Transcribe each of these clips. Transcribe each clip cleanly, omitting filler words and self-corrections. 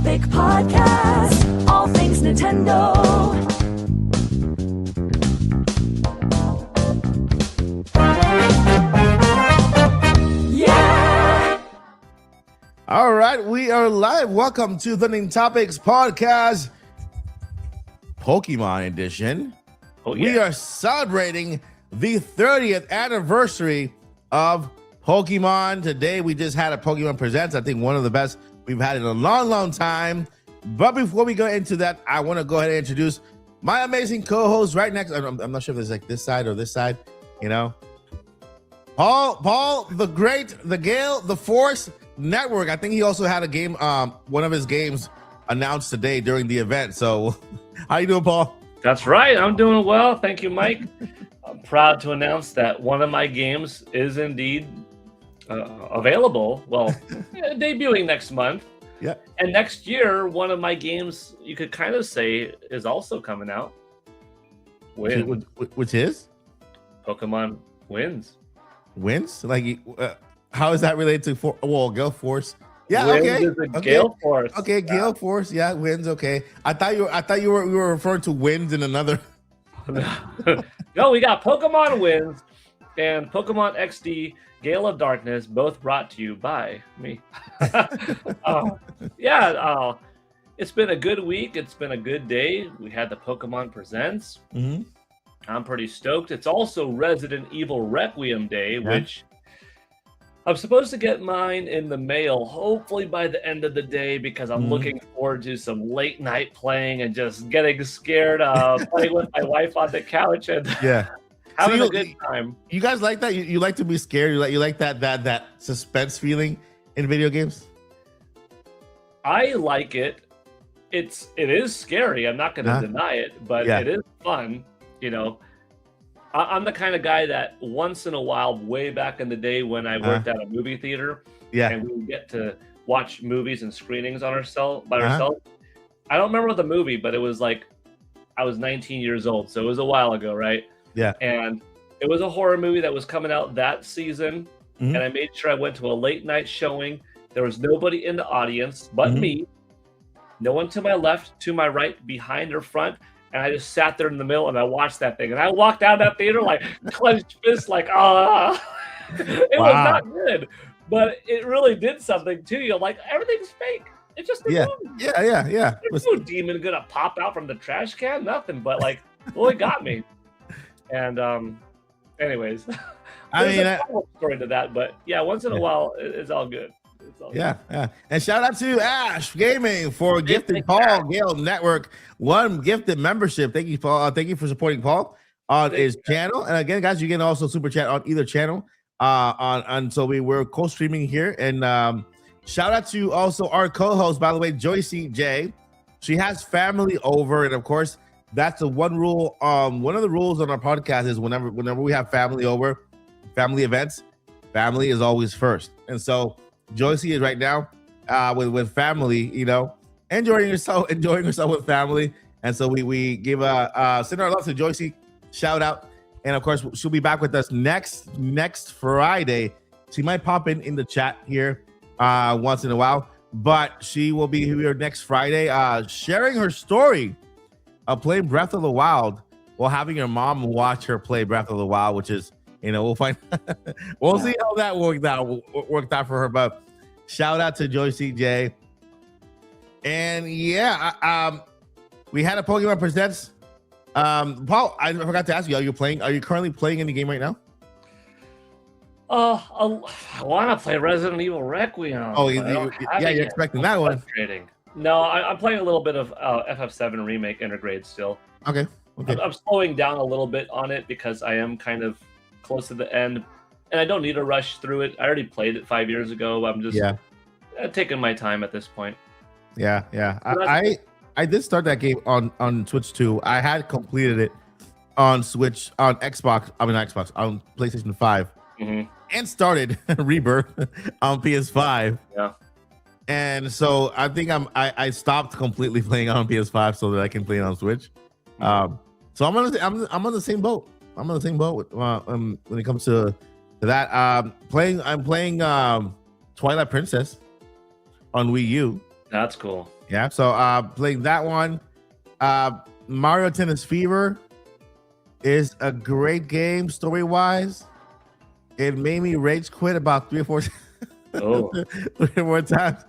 Topic Podcast. All things Nintendo. Yeah! All right, we are live. Welcome to the Nintendo Topics Podcast, Pokemon Edition. Oh, yeah. We are celebrating the 30th anniversary of Pokemon. Today, we just had a Pokemon Presents. I think one of the best we've had in a long, long time. But before we go into that, I want to go ahead and introduce my amazing co-host right next. I'm not sure if it's like this side or this side, you know. Paul, the Great, the Gale, the Force Network. I think he also had a game, one of his games announced today during the event. So, how you doing, Paul? That's right. I'm doing well. Thank you, Mike. I'm proud to announce that one of my games is indeed available. Well, debuting next month. Yeah. And next year, one of my games, you could kind of say, is also coming out. Which is? Pokemon Wins. Wins? Like, how is that related to Gale Force? Yeah, Wins okay. is a Gale Force. Okay, Gale Force. Yeah, Wins. Okay. I thought you were referring to Wins in another. No, we got Pokemon Wins and Pokemon XD Gale of Darkness, both brought to you by me. It's been a good week. It's been a good day. We had the Pokemon Presents. Mm-hmm. I'm pretty stoked. It's also Resident Evil Requiem Day, which I'm supposed to get mine in the mail, hopefully by the end of the day, because I'm looking forward to some late night playing and just getting scared, playing with my wife on the couch and having a good time. You guys like that? You like to be scared? You like that suspense feeling in video games? I like it. It is scary. I'm not going to deny it, but it is fun. You know, I'm the kind of guy that once in a while, way back in the day when I worked at a movie theater, and we would get to watch movies and screenings on ourselves. I don't remember the movie, but it was like I was 19 years old, so it was a while ago, right? Yeah. And it was a horror movie that was coming out that season, and I made sure I went to a late night showing. There was nobody in the audience but me. No one to my left, to my right, behind or front. And I just sat there in the middle and I watched that thing. And I walked out of that theater like clenched fists, like, was not good. But it really did something to you. Like, everything's fake. It's just a movie. Yeah. There's no demon gonna pop out from the trash can. Nothing. But like, well, it got me. And anyways, there's a story to that. But yeah, once in a while, it's all good. Yeah. And shout out to Ash Gaming for gifting Paul Gale Network one gifted membership. Thank you, Paul. Thank you for supporting Paul on his channel. And again, guys, you can also super chat on either channel. So we're co-streaming here. And shout out to also our co-host, by the way, Joycey J. She has family over, and of course, that's the one rule. One of the rules on our podcast is whenever we have family over, family events, family is always first. And so Joycey is right now with family, you know, enjoying herself with family. And so we give send our love to Joycey, shout out. And of course, she'll be back with us next Friday. She might pop in the chat here once in a while, but she will be here next Friday sharing her story of playing Breath of the Wild while having her mom watch her play Breath of the Wild, which is, you know, we'll find we'll see how that worked out for her. But shout out to Joycey J. And we had a Pokemon Presents. Paul, I forgot to ask you, are you currently playing any game right now? I want to play Resident Evil Requiem. Oh, you're expecting that one. No, I'm playing a little bit of FF7 Remake Intergrade still. Okay. I'm slowing down a little bit on it because I am kind of close to the end, and I don't need to rush through it. I already played it 5 years ago. I'm just taking my time at this point. Yeah. I did start that game on Switch too. I had completed it on Switch, on Xbox, on PlayStation 5, and started Rebirth on PS5. Yeah. And so I think I stopped completely playing on PS5 so that I can play it on Switch. So I'm on the same boat. I'm on the same boat when it comes to that. I'm playing Twilight Princess on Wii U. That's cool. Yeah. So playing that one. Mario Tennis Fever is a great game story wise. It made me rage quit about 3 or 4 Oh, 3 or 4 times.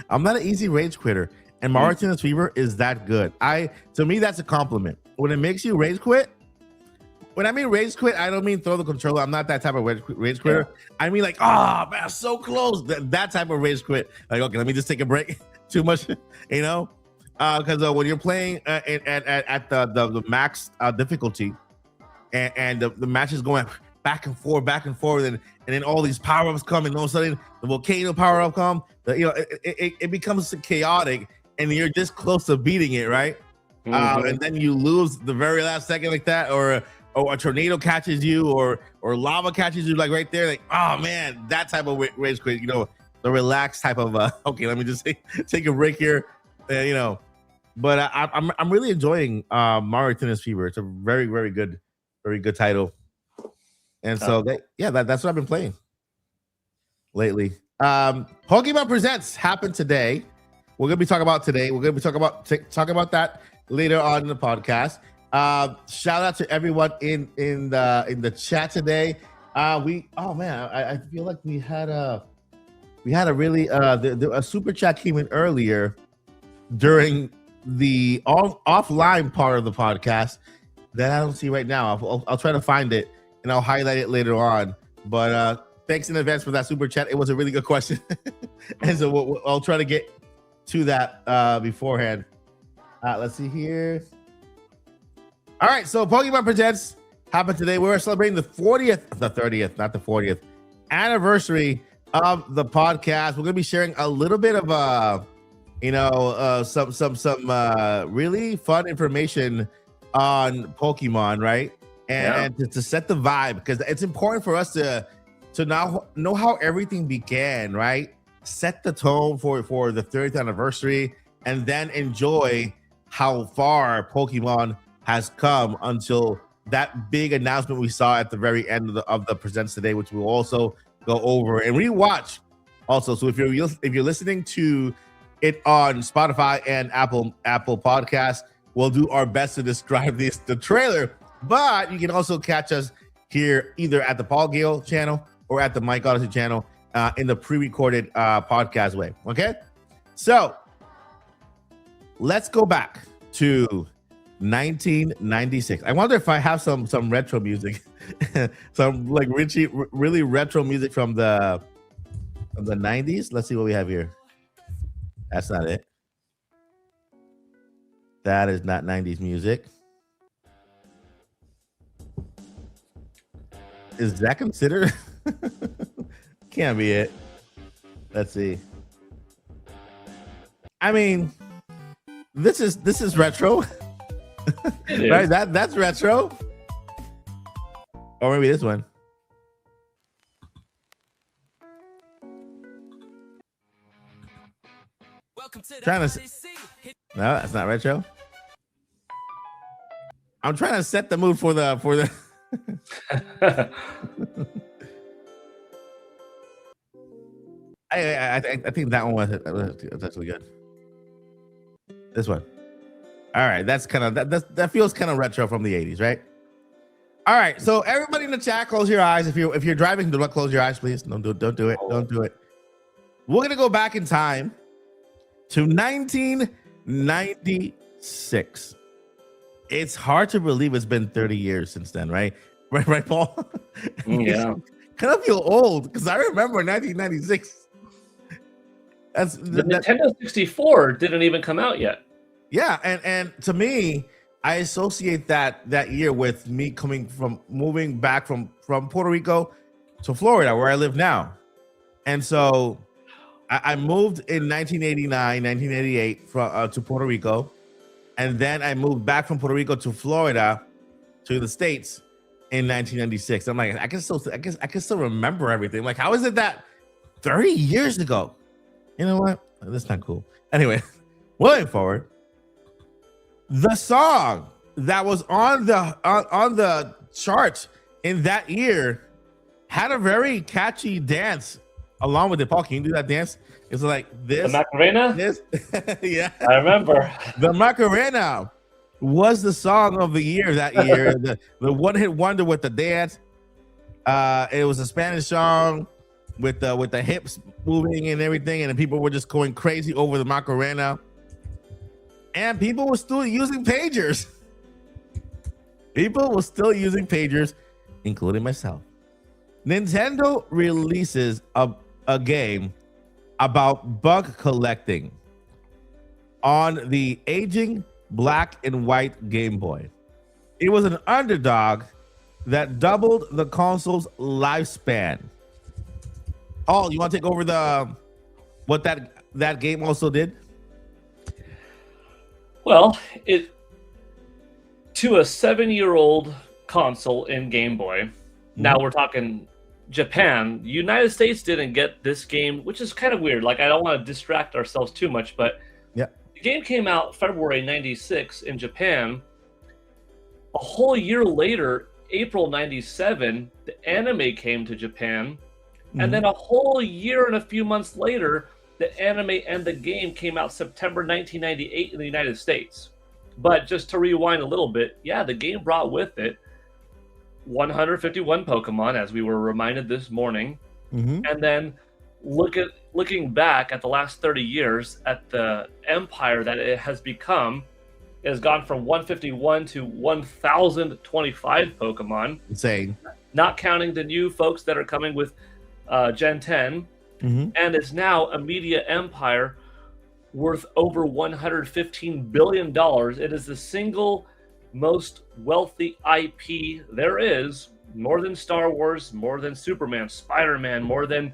I'm not an easy rage quitter, and Mario Tennis Fever is that good. To me that's a compliment. When it makes you rage quit, when I mean rage quit, I don't mean throw the controller. I'm not that type of rage quitter. I mean like, oh man, so close. That type of rage quit. Like, okay, let me just take a break. Too much, you know, because when you're playing at the max difficulty, and the match is going back and forth, and then all these power ups come, and all of a sudden the volcano power up come. It becomes chaotic, and you're just close to beating it, right? And then you lose the very last second like that, or a tornado catches you, or lava catches you, like right there. Like, oh man, that type of rage quit. You know, the relaxed type of okay, let me just take a break here. You know, but I'm really enjoying Mario Tennis Fever. It's a very good title. And so that's what I've been playing lately. Pokemon Presents happened today. We're gonna be talking about today. We're gonna be talking about that later on in the podcast. Shout out to everyone in the chat today. I feel like we had a really a super chat came in earlier during the offline part of the podcast that I don't see right now. I'll try to find it and I'll highlight it later on. But thanks in advance for that super chat. It was a really good question, and so I'll try to get to that beforehand. Let's see here. All right, so Pokemon Presents happened today. We're celebrating the 30th, not the 40th anniversary of the podcast. We're gonna be sharing a little bit of some really fun information on Pokemon, right? And to set the vibe, because it's important for us to now know how everything began, right? Set the tone for the 30th anniversary, and then enjoy how far Pokemon has come until that big announcement we saw at the very end of the presents today, which we'll also go over and rewatch also. So if you're listening to it on Spotify and Apple Podcasts, we'll do our best to describe the trailer, but you can also catch us here either at the Paul Gale channel or at the Mike Odyssey channel in the pre-recorded podcast way. Okay, so let's go back to 1996. I wonder if I have some retro music, some like really retro music from the 90s. Let's see what we have here. That's not it. That is not 90s music. Is that considered? Can't be it. Let's see. I mean, this is retro. Right? That's retro. Or maybe this one. No, that's not retro. I'm trying to set the mood for the I think that one was actually good. This one. All right, that's kind of that feels kind of retro from the 80s, right? All right, so everybody in the chat, close your eyes. If you're driving, do not close your eyes, please. Don't do it. Don't do it. We're gonna go back in time to 1996. It's hard to believe it's been 30 years since then, right? Right, Paul? Yeah. Kind of feel old because I remember 1996. The Nintendo 64 didn't even come out yet. Yeah, and to me, I associate that year with me moving back from Puerto Rico to Florida, where I live now. And so I moved in 1989, 1988 to Puerto Rico. And then I moved back from Puerto Rico to Florida, to the States in 1996. I'm like, I can still remember everything. Like, how is it that 30 years ago? You know what? That's not cool. Anyway, moving forward, the song that was on the charts in that year had a very catchy dance along with it. Paul, can you do that dance? It's like this. The Macarena? This, yeah. I remember. The Macarena was the song of the year that year. the one hit wonder with the dance. It was a Spanish song with the hips moving and everything, and the people were just going crazy over the Macarena. And people were still using pagers. People were still using pagers, including myself. Nintendo releases a game about bug collecting on the aging black and white Game Boy. It was an underdog that doubled the console's lifespan. Oh, you want to take over what that game also did? Well, to a 7-year-old console in Game Boy. Now we're talking Japan. United States didn't get this game, which is kind of weird. Like, I don't want to distract ourselves too much, but yeah, the game came out February 96 in Japan. A whole year later, April 97, the anime came to Japan. And then a whole year and a few months later, the anime and the game came out September 1998 in the United States. But just to rewind a little bit, yeah, the game brought with it 151 Pokemon, as we were reminded this morning. And then looking back at the last 30 years at the empire that it has become, it has gone from 151 to 1,025 Pokemon. Insane. Not counting the new folks that are coming with Gen 10. And it's now a media empire worth over $115 billion. It is the single most wealthy IP there is, more than Star Wars, more than Superman, Spider-Man, more than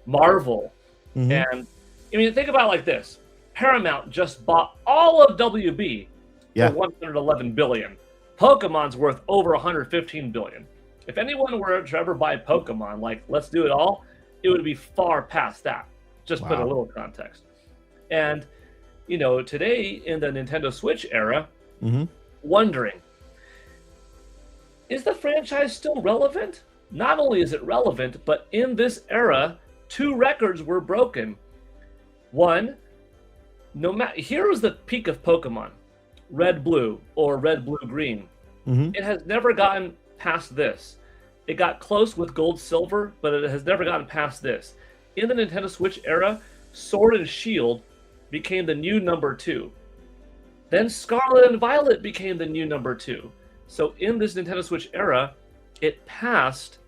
Marvel. And I mean, think about it like this. Paramount just bought all of WB for $111 billion. Pokemon's worth over $115 billion. If anyone were to ever buy Pokemon, like, let's do it all, it would be far past that. Just put a little context. And, you know, today in the Nintendo Switch era, wondering, is the franchise still relevant? Not only is it relevant, but in this era, 2 records were broken. One, here was the peak of Pokemon, Red Blue or Red Blue Green. It has never gotten past this. It got close with Gold Silver, but it has never gotten past this. In the Nintendo Switch era, Sword and Shield became the new number 2. Then Scarlet and Violet became the new number 2. So in this Nintendo Switch era, it passed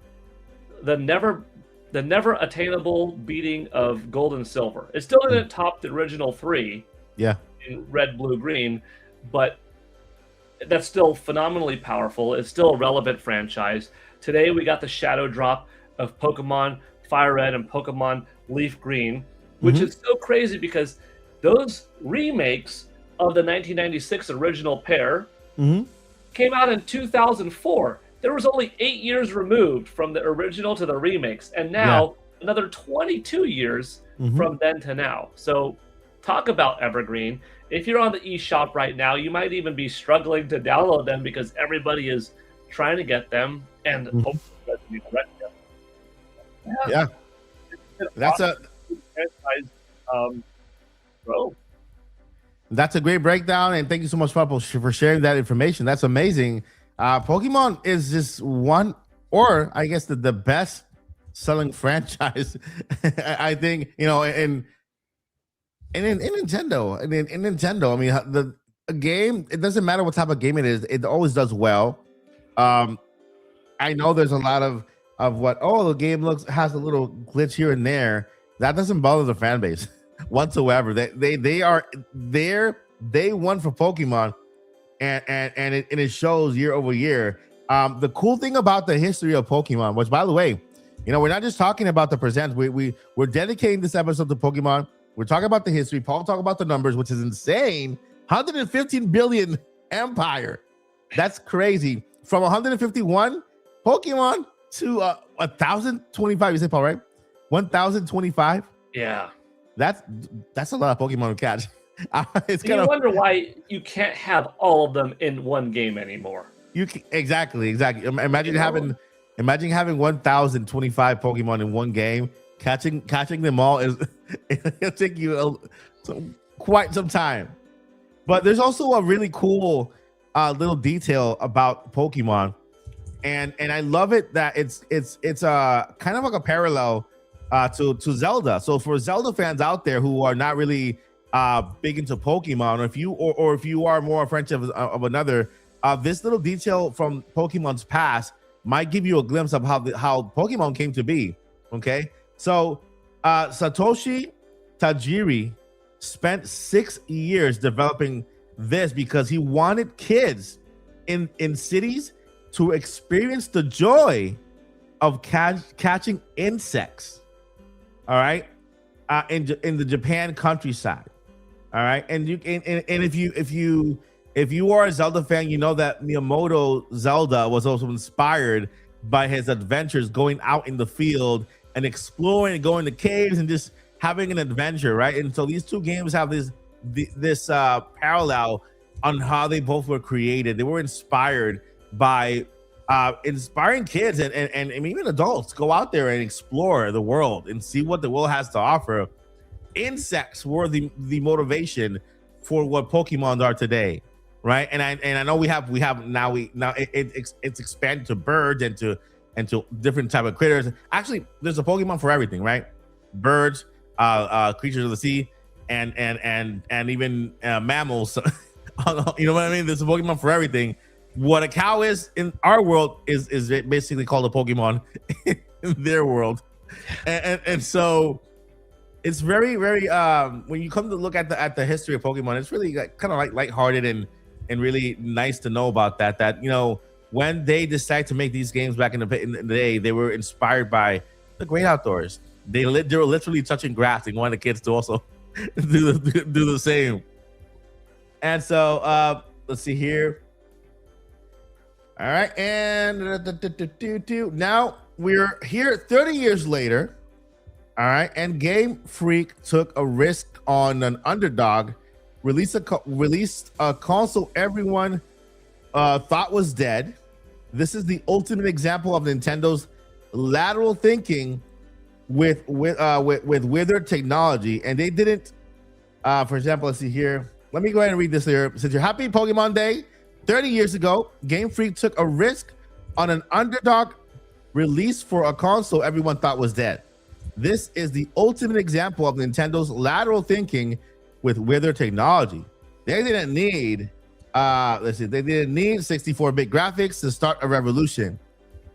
the never attainable beating of Gold and Silver. It still didn't top the original 3 in Red, Blue, Green, but that's still phenomenally powerful. It's still a relevant franchise. Today we got the shadow drop of Pokemon Fire Red and Pokemon Leaf Green, which is so crazy because those remakes of the 1996 original pair came out in 2004. There was only 8 years removed from the original to the remakes, and now another 22 years from then to now. So talk about evergreen. If you're on the eShop right now, you might even be struggling to download them because everybody is trying to get them, and hopefully doesn't even rent them. That's a bro. That's a great breakdown, and thank you so much, Purple, for sharing that information. That's amazing. Pokemon is just one, or I guess the best selling franchise. I think, you know, in Nintendo, in Nintendo, I mean, the game, it doesn't matter what type of game it is, it always does well. I know there's a lot of what, the game has a little glitch here and there. That doesn't bother the fan base whatsoever. They are there day one for Pokemon, and it shows year over year. The cool thing about the history of Pokemon, which, by the way, you know, we're not just talking about the present. We're dedicating this episode to Pokemon. We're talking about the history. Paul talked about the numbers, which is insane. 115 billion empire. That's crazy. From 151 Pokemon to 1,025. You say, Paul, right? 1,025. Yeah. That's a lot of Pokemon to catch. It's you wonder why you can't have all of them in one game anymore. Exactly. Imagine having 1,025 Pokemon in one game. catching them all is it'll take you quite some time. But there's also a really cool little detail about Pokemon, and I love it that it's kind of like a parallel to Zelda. So for Zelda fans out there who are not really big into Pokemon, or if you are more a friend of another, this little detail from Pokemon's past might give you a glimpse of how Pokemon came to be. Okay, so Satoshi Tajiri spent 6 years developing this because he wanted kids in cities to experience the joy of catching insects. All right, in the Japan countryside. All right, and if you are a Zelda fan, you know that Miyamoto Zelda was also inspired by his adventures going out in the field and exploring and going to caves and just having an adventure, right? And so these two games have this parallel on how they both were created. They were inspired by inspiring kids and even adults go out there and explore the world and see what the world has to offer. Insects were the motivation for what Pokemon are today, right? And I know we have now it's expanded to birds and to different type of critters. Actually, there's a Pokemon for everything, right? Birds, creatures of the sea, and even mammals. You know what I mean? There's a Pokemon for everything. What a cow is in our world is basically called a Pokemon in their world, and so it's very when you come to look at the history of Pokemon, it's really kind of like lighthearted and really nice to know about that you know, when they decided to make these games back in the day, they were inspired by the great outdoors. They were literally touching grass and wanted the kids to also do the same. And so let's see here. All right, and now we're here 30 years later. All right, and Game Freak took a risk on an underdog, released a console everyone thought was dead. This is the ultimate example of Nintendo's lateral thinking with withered technology, and they didn't. For example, let's see here. Let me go ahead and read this here. Since you're happy Pokemon Day, 30 years ago, Game Freak took a risk on an underdog release for a console everyone thought was dead. This is the ultimate example of Nintendo's lateral thinking with withered technology. They didn't need, they didn't need 64-bit graphics to start a revolution.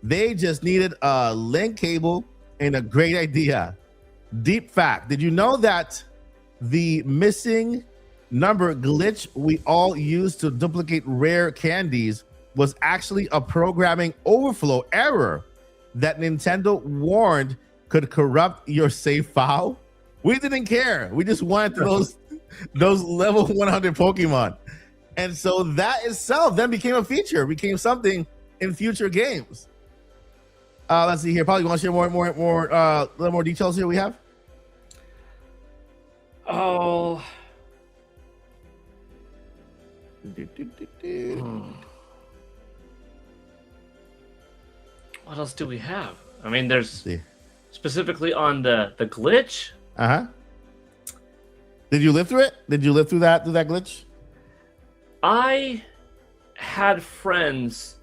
They just needed a link cable and a great idea. Deep fact: did you know that the missing number glitch we all use to duplicate rare candies was actually a programming overflow error that Nintendo warned could corrupt your save file? We didn't care. We just wanted those level 100 Pokemon. And so that itself then became a feature, became something in future games. Let's see here. Probably want to share more little more details here we have? Oh. What else do we have? I mean, there's specifically on the glitch. Did you live through it? Did you live through that glitch? I had friends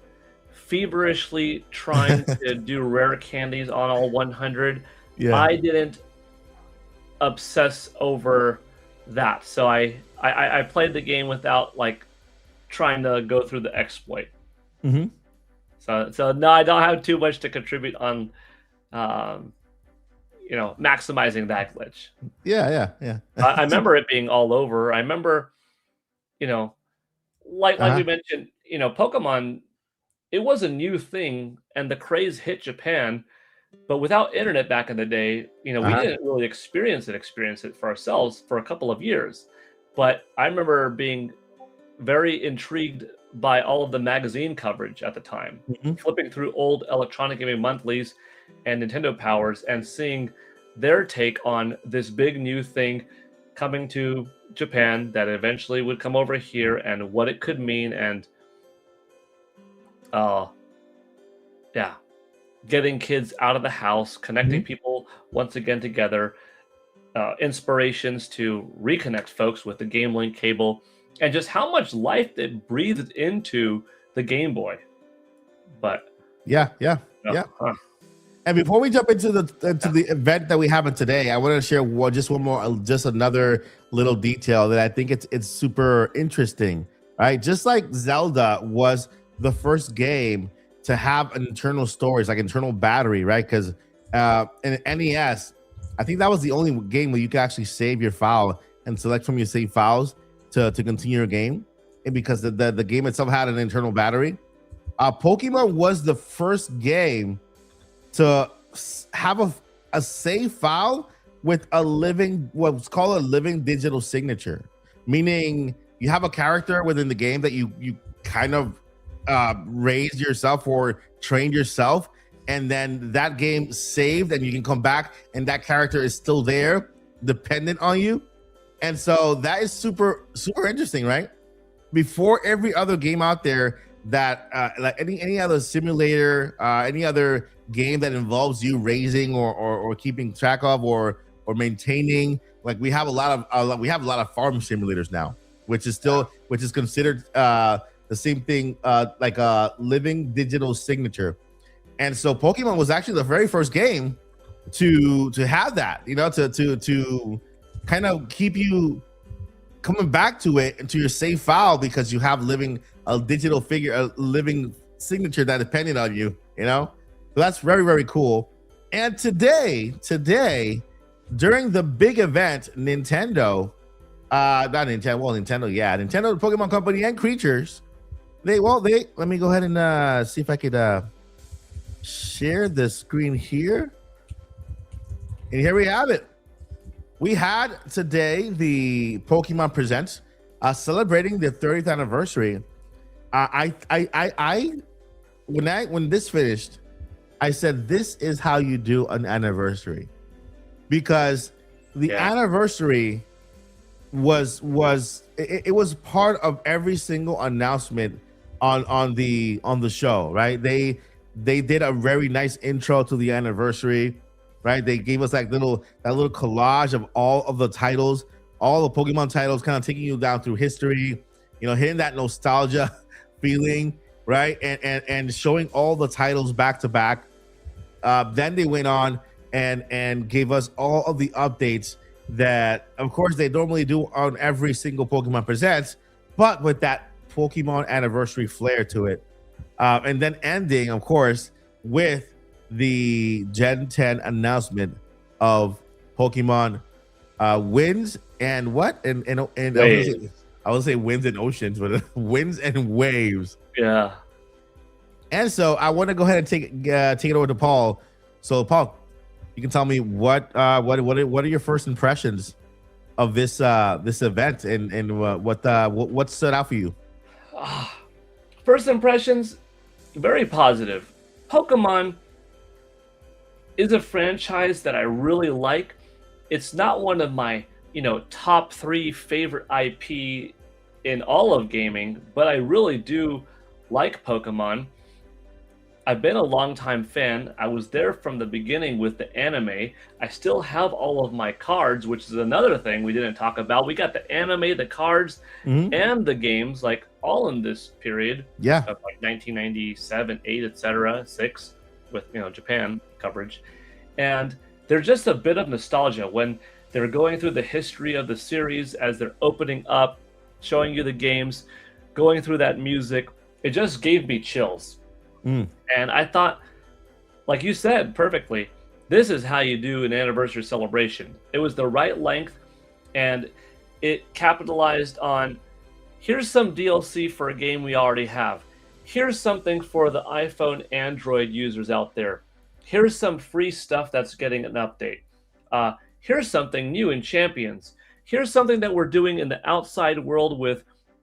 feverishly trying to do rare candies on all 100. Yeah. I didn't obsess over that, so I played the game without like trying to go through the exploit. Mm-hmm. So no, I don't have too much to contribute on, maximizing that glitch. Yeah. I remember it being all over. I remember, like we mentioned, Pokemon, it was a new thing, and the craze hit Japan. But without internet back in the day, we didn't really experience it for ourselves for a couple of years. But I remember being very intrigued by all of the magazine coverage at the time, flipping through old Electronic Gaming Monthlies and Nintendo Powers and seeing their take on this big new thing coming to Japan that eventually would come over here and what it could mean. And yeah, getting kids out of the house, connecting people once again together, inspirations to reconnect folks with the Game Link cable, and just how much life it breathed into the Game Boy. But Yeah. And before we jump into the event that we have today, I want to share just another little detail that I think it's super interesting, right? Just like Zelda was the first game to have an internal storage, like internal battery, right? Because in NES, I think that was the only game where you could actually save your file and select from your saved files to continue your game, and because the game itself had an internal battery. Pokemon was the first game to have a save file with what's called a living digital signature, meaning you have a character within the game that you kind of raised yourself or trained yourself, and then that game saved, and you can come back and that character is still there dependent on you. And so that is super interesting, right? Before every other game out there that like any other simulator, any other game that involves you raising or keeping track of or maintaining, like we have a lot of farm simulators now, which is considered the same thing, like a living digital signature. And so Pokemon was actually the very first game to have that, to kind of keep you coming back to it into your save file, because you have a digital figure, a living signature that depended on you, So that's very, very cool. And today, during the big event, Nintendo, Nintendo, the Pokemon Company, and Creatures, let me go ahead and see if I could share the screen here. And here we have it. We had today the Pokemon Presents, celebrating the 30th anniversary. When this finished, I said, this is how you do an anniversary, because the anniversary was part of every single announcement on the show, right? They did a very nice intro to the anniversary, right? They gave us that little collage of all of the titles, all the Pokemon titles, kind of taking you down through history, hitting that nostalgia feeling, right? And showing all the titles back to back. Then they went on and gave us all of the updates that, of course, they normally do on every single Pokemon Presents, but with that Pokemon anniversary flair to it. And then ending, of course, with the Gen 10 announcement of Pokemon Winds and what? And I would say Winds and Oceans, but Winds and Waves. Yeah. And so I want to go ahead and take it over to Paul. So Paul, you can tell me what are your first impressions of this event, and what stood out for you? First impressions, very positive. Pokemon is a franchise that I really like. It's not one of my, top 3 favorite IP in all of gaming, but I really do like Pokemon. I've been a longtime fan. I was there from the beginning with the anime. I still have all of my cards, which is another thing we didn't talk about. We got the anime, the cards, and the games, like all in this period. Yeah. Of like 1997, 8, etc., 6, with Japan coverage. And there's just a bit of nostalgia when they're going through the history of the series as they're opening up, showing you the games, going through that music. It just gave me chills. And I thought, like you said perfectly, this is how you do an anniversary celebration. It was the right length, and it capitalized on, here's some DLC for a game we already have. Here's something for the iPhone, Android users out there. Here's some free stuff that's getting an update. Here's something new in Champions. Here's something that we're doing in the outside world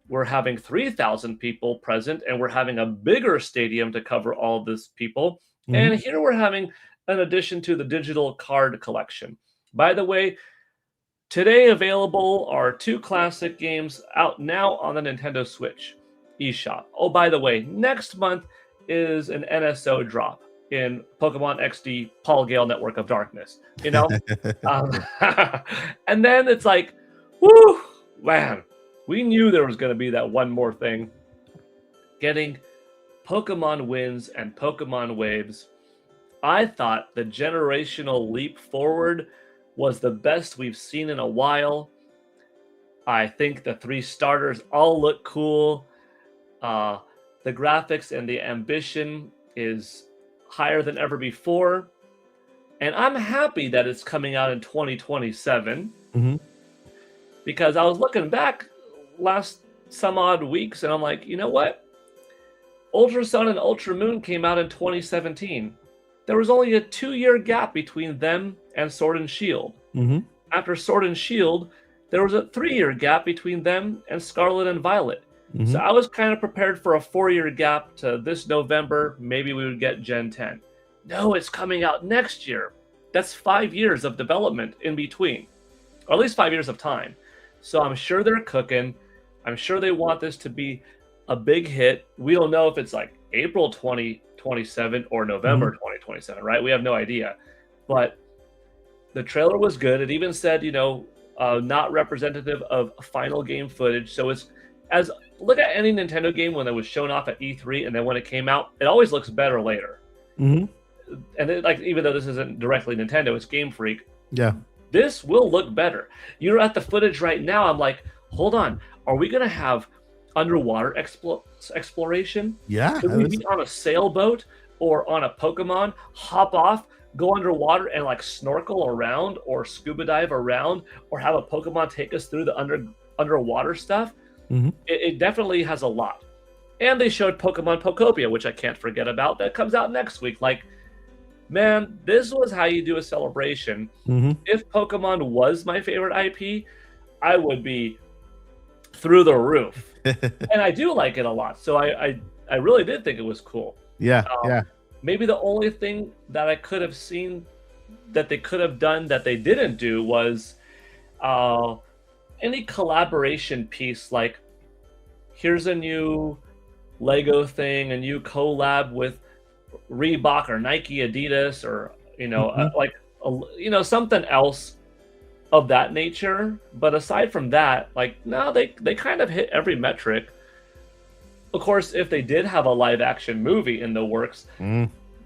we're having 3,000 people present, and we're having a bigger stadium to cover all this people. And here we're having an addition to the digital card collection. By the way, today available are 2 classic games out now on the Nintendo Switch eShop. Oh, by the way, next month is an NSO drop. in Pokemon XD Paul Gale Network of Darkness, you know? And then it's like, whoo, man, we knew there was going to be that one more thing. Getting Pokemon wins and Pokemon waves. I thought the generational leap forward was the best we've seen in a while. I think the 3 starters all look cool. The graphics and the ambition is higher than ever before. And I'm happy that it's coming out in 2027. Mm-hmm. Because I was looking back last some odd weeks and I'm like, you know what? Ultra Sun and Ultra Moon came out in 2017. There was only a 2-year gap between them and Sword and Shield. Mm-hmm. After Sword and Shield, there was a 3-year gap between them and Scarlet and Violet. Mm-hmm. So I was kind of prepared for a 4-year gap to this November. Maybe we would get Gen 10. No, it's coming out next year. That's 5 years of development in between, or at least 5 years of time. So I'm sure they're cooking. I'm sure they want this to be a big hit. We don't know if it's like April 2027 or November 2027, right? We have no idea. But the trailer was good. It even said, not representative of final game footage. So it's look at any Nintendo game when it was shown off at E3 and then when it came out, it always looks better later. Mm-hmm. And even though this isn't directly Nintendo, it's Game Freak. Yeah. This will look better. You're at the footage right now. I'm like, hold on. Are we going to have underwater exploration? Yeah. Could we be on a sailboat or on a Pokemon, hop off, go underwater and like snorkel around or scuba dive around or have a Pokemon take us through the underwater stuff? Mm-hmm. It definitely has a lot. And they showed Pokemon Pokopia, which I can't forget about. That comes out next week. Like, man, this was how you do a celebration. Mm-hmm. If Pokemon was my favorite IP, I would be through the roof. And I do like it a lot. So I really did think it was cool. Yeah, yeah. Maybe the only thing that I could have seen that they could have done that they didn't do was any collaboration piece, like here's a new Lego thing, a new collab with Reebok or Nike, Adidas, or something else of that nature. But aside from that, no, they kind of hit every metric. Of course, if they did have a live action movie in the works,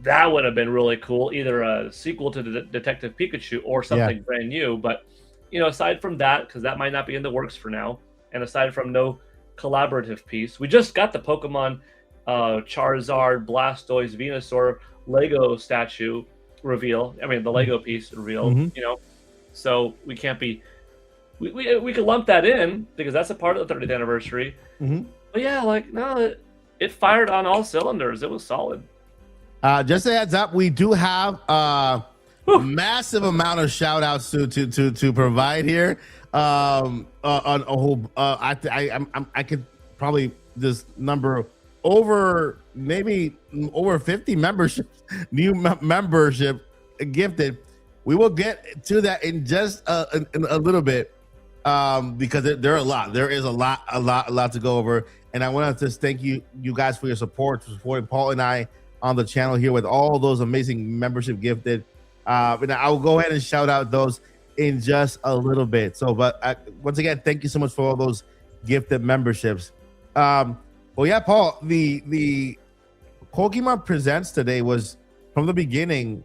that would have been really cool, either a sequel to Detective Pikachu or something brand new. But aside from that, because that might not be in the works for now, and aside from no collaborative piece, we just got the Pokemon Charizard, Blastoise, Venusaur Lego statue reveal. I mean, the Lego piece reveal. So we can't be. We could lump that in because that's a part of the 30th anniversary. Mm-hmm. But yeah, no, it fired on all cylinders. It was solid. Just a heads up, we do have a massive amount of shout outs to provide here. On a whole, I could probably just number maybe over 50 memberships, new membership gifted. We will get to that in just in a little bit, because there are a lot. There is a lot to go over, and I want to just thank you guys for your support, for supporting Paul and I on the channel here with all those amazing membership gifted. And I will go ahead and shout out those in just a little bit. So, but once again, thank you so much for all those gifted memberships. Well, yeah, Paul, the Pokemon Presents today was, from the beginning,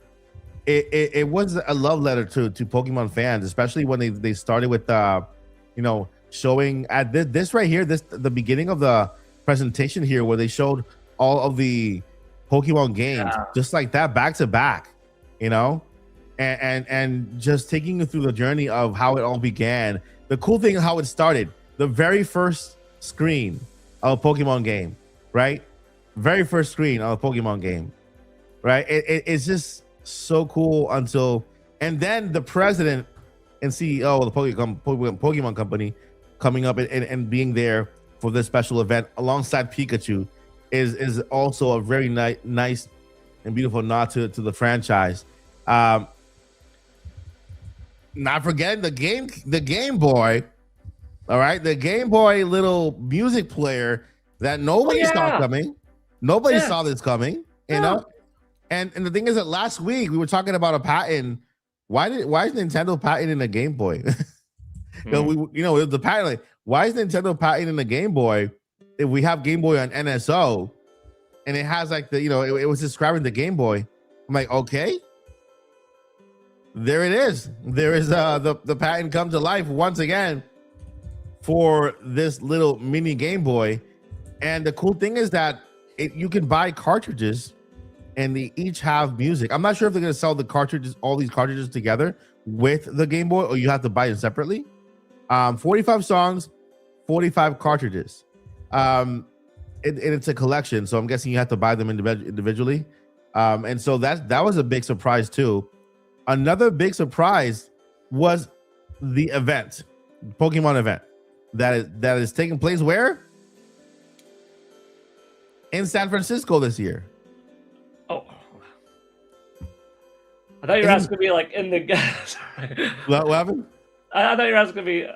it was a love letter to Pokemon fans, especially when they started with showing at this right here, the beginning of the presentation here, where they showed all of the Pokemon games just like that, back to back, and just taking you through the journey of how it all began. The cool thing is how it started. The very first screen of a Pokemon game, right? Very first screen of a Pokemon game, right? It's just so cool and then the president and CEO of the Pokemon company coming up and being there for this special event alongside Pikachu is also a very nice and beautiful nod to the franchise. Not forgetting the Game Boy. All right, the Game Boy little music player that nobody saw coming. Nobody saw this coming, And the thing is that last week we were talking about a patent. Why is Nintendo patenting a Game Boy? The patent. Like, why is Nintendo patenting the Game Boy if we have Game Boy on NSO and it has like the it was describing the Game Boy? I'm like, okay, there it is. There is the patent come to life once again for this little mini Game Boy. And the cool thing is that you can buy cartridges and they each have music. I'm not sure if they're going to sell the cartridges, all these cartridges together with the Game Boy, or you have to buy it separately. 45 songs, 45 cartridges. It's a collection, so I'm guessing you have to buy them individually. And so that was a big surprise too. Another big surprise was the event, Pokemon event that is taking place where? In San Francisco this year. Oh, I thought you were asking me like in the. Sorry. What happened? I thought you were asking me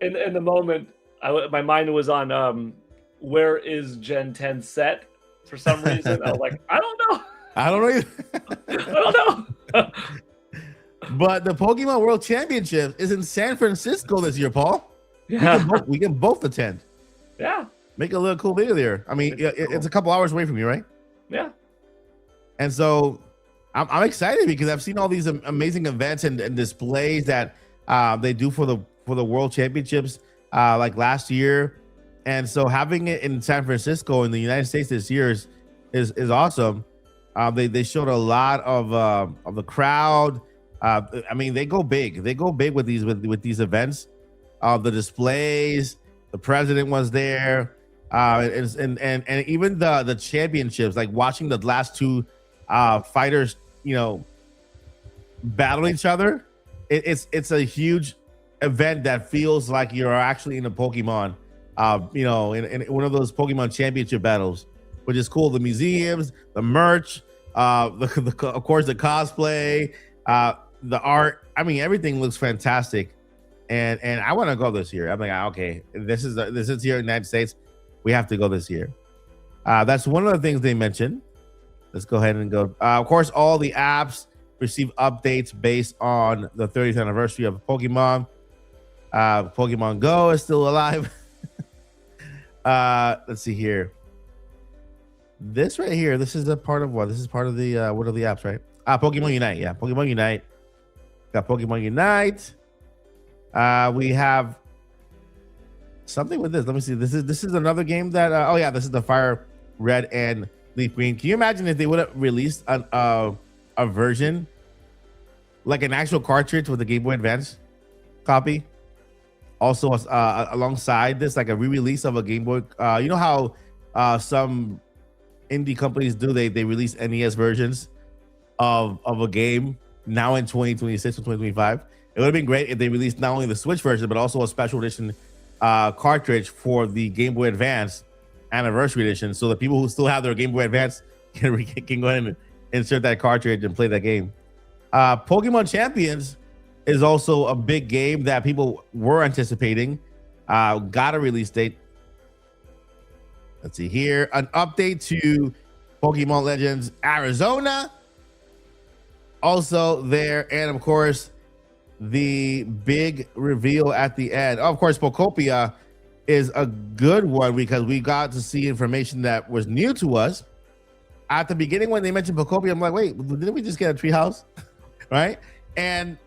in the moment. My mind was on where is Gen 10 set for some reason. I was like, I don't know. I don't know either. I don't know. But the Pokemon World Championship is in San Francisco this year, Paul. Yeah. We can both attend. Yeah. Make a little cool video there. I mean, it's a couple hours away from you, right? Yeah. And so I'm excited because I've seen all these amazing events and displays that they do for the World Championships like last year. And so having it in San Francisco in the United States this year is awesome. They showed a lot of the crowd. I mean, they go big. They go big with these events. The displays. The president was there. And even the championships, like watching the last two fighters, battle each other. It's a huge event that feels like you're actually in a Pokemon, in one of those Pokemon championship battles, which is cool. The museums, the merch, of course, the cosplay, the art. I mean, everything looks fantastic, and I want to go this year. I'm like, okay, this is here in the United States. We have to go this year. That's one of the things they mentioned. Let's go ahead and go. Of course, all the apps receive updates based on the 30th anniversary of Pokemon. Pokemon Go is still alive. Let's see here. This right here, this is a part of what? This is part of the what are the apps, right? Pokemon Unite. Yeah, Pokemon Unite. Got Pokemon Unite. We have something with this. Let me see. This is another game that. This is the Fire Red and Leaf Green. Can you imagine if they would have released a version, like an actual cartridge with the Game Boy Advance copy? Also, alongside this, like a re-release of a Game Boy. You know how some indie companies do? They release NES versions of a game now in 2026 or 2025. It would have been great if they released not only the Switch version but also a special edition cartridge for the Game Boy Advance Anniversary Edition, so the people who still have their Game Boy Advance can go ahead and insert that cartridge and play that game. Pokemon Champions is also a big game that people were anticipating. Got a release date. Let's see here. An update to Pokemon Legends Arizona. Also there, and of course, the big reveal at the end. Of course, Pokopia is a good one because we got to see information that was new to us. At the beginning, when they mentioned Pokopia, I'm like, wait, didn't we just get a treehouse? Right? And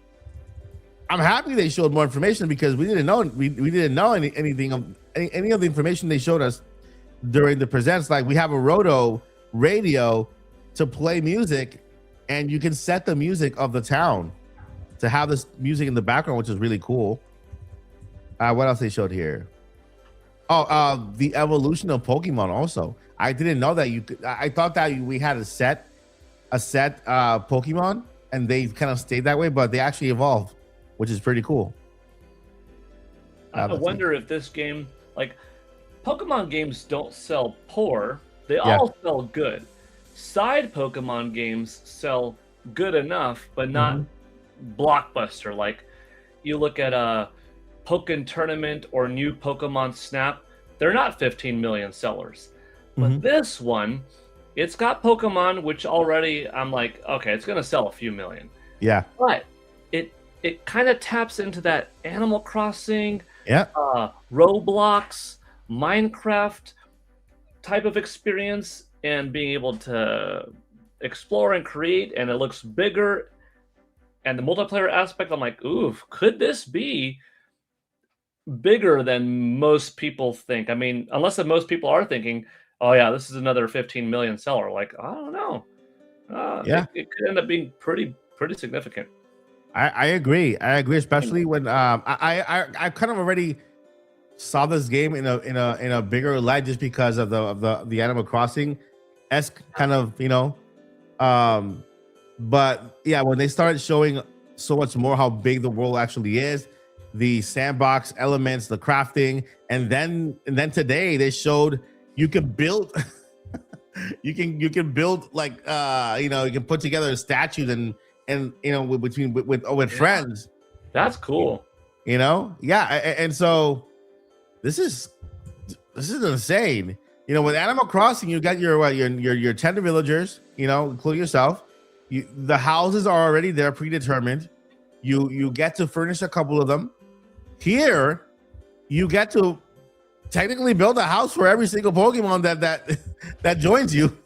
I'm happy they showed more information because we didn't know anything of any of the information they showed us during the presents. Like, we have a Roto radio to play music, and you can set the music of the town to have this music in the background, which is really cool. What else they showed here? The evolution of Pokemon. Also, I didn't know that you could. I thought that we had a set Pokemon, and they kind of stayed that way, but they actually evolved, which is pretty cool. I wonder if this game, like, Pokemon games don't sell poor. They all sell good. Side Pokemon games sell good enough, but not blockbuster. Like, you look at Pokken Tournament or new Pokemon Snap, they're not 15 million sellers. But this one it's got Pokemon, which already I'm like, okay, it's gonna sell a few million. Yeah. But it kind of taps into that Animal Crossing, Yeah. Roblox, Minecraft type of experience, and being able to explore and create, and it looks bigger. And the multiplayer aspect, I'm like, ooh, could this be bigger than most people think? I mean, unless most people are thinking, oh yeah, this is another 15 million seller. Like, I don't know. Yeah. It could end up being pretty significant. I agree. I agree, especially when I kind of already saw this game in a bigger light just because of the Animal Crossing esque kind of, but yeah, when they started showing so much more how big the world actually is, the sandbox elements, the crafting, and then today they showed you can build you can build like you can put together statues and with friends. That's cool. And so this is insane. With Animal Crossing, you got your 10 villagers, including yourself. The houses are already there, predetermined. You get to furnish a couple of them. Here, you get to technically build a house for every single Pokemon that joins you.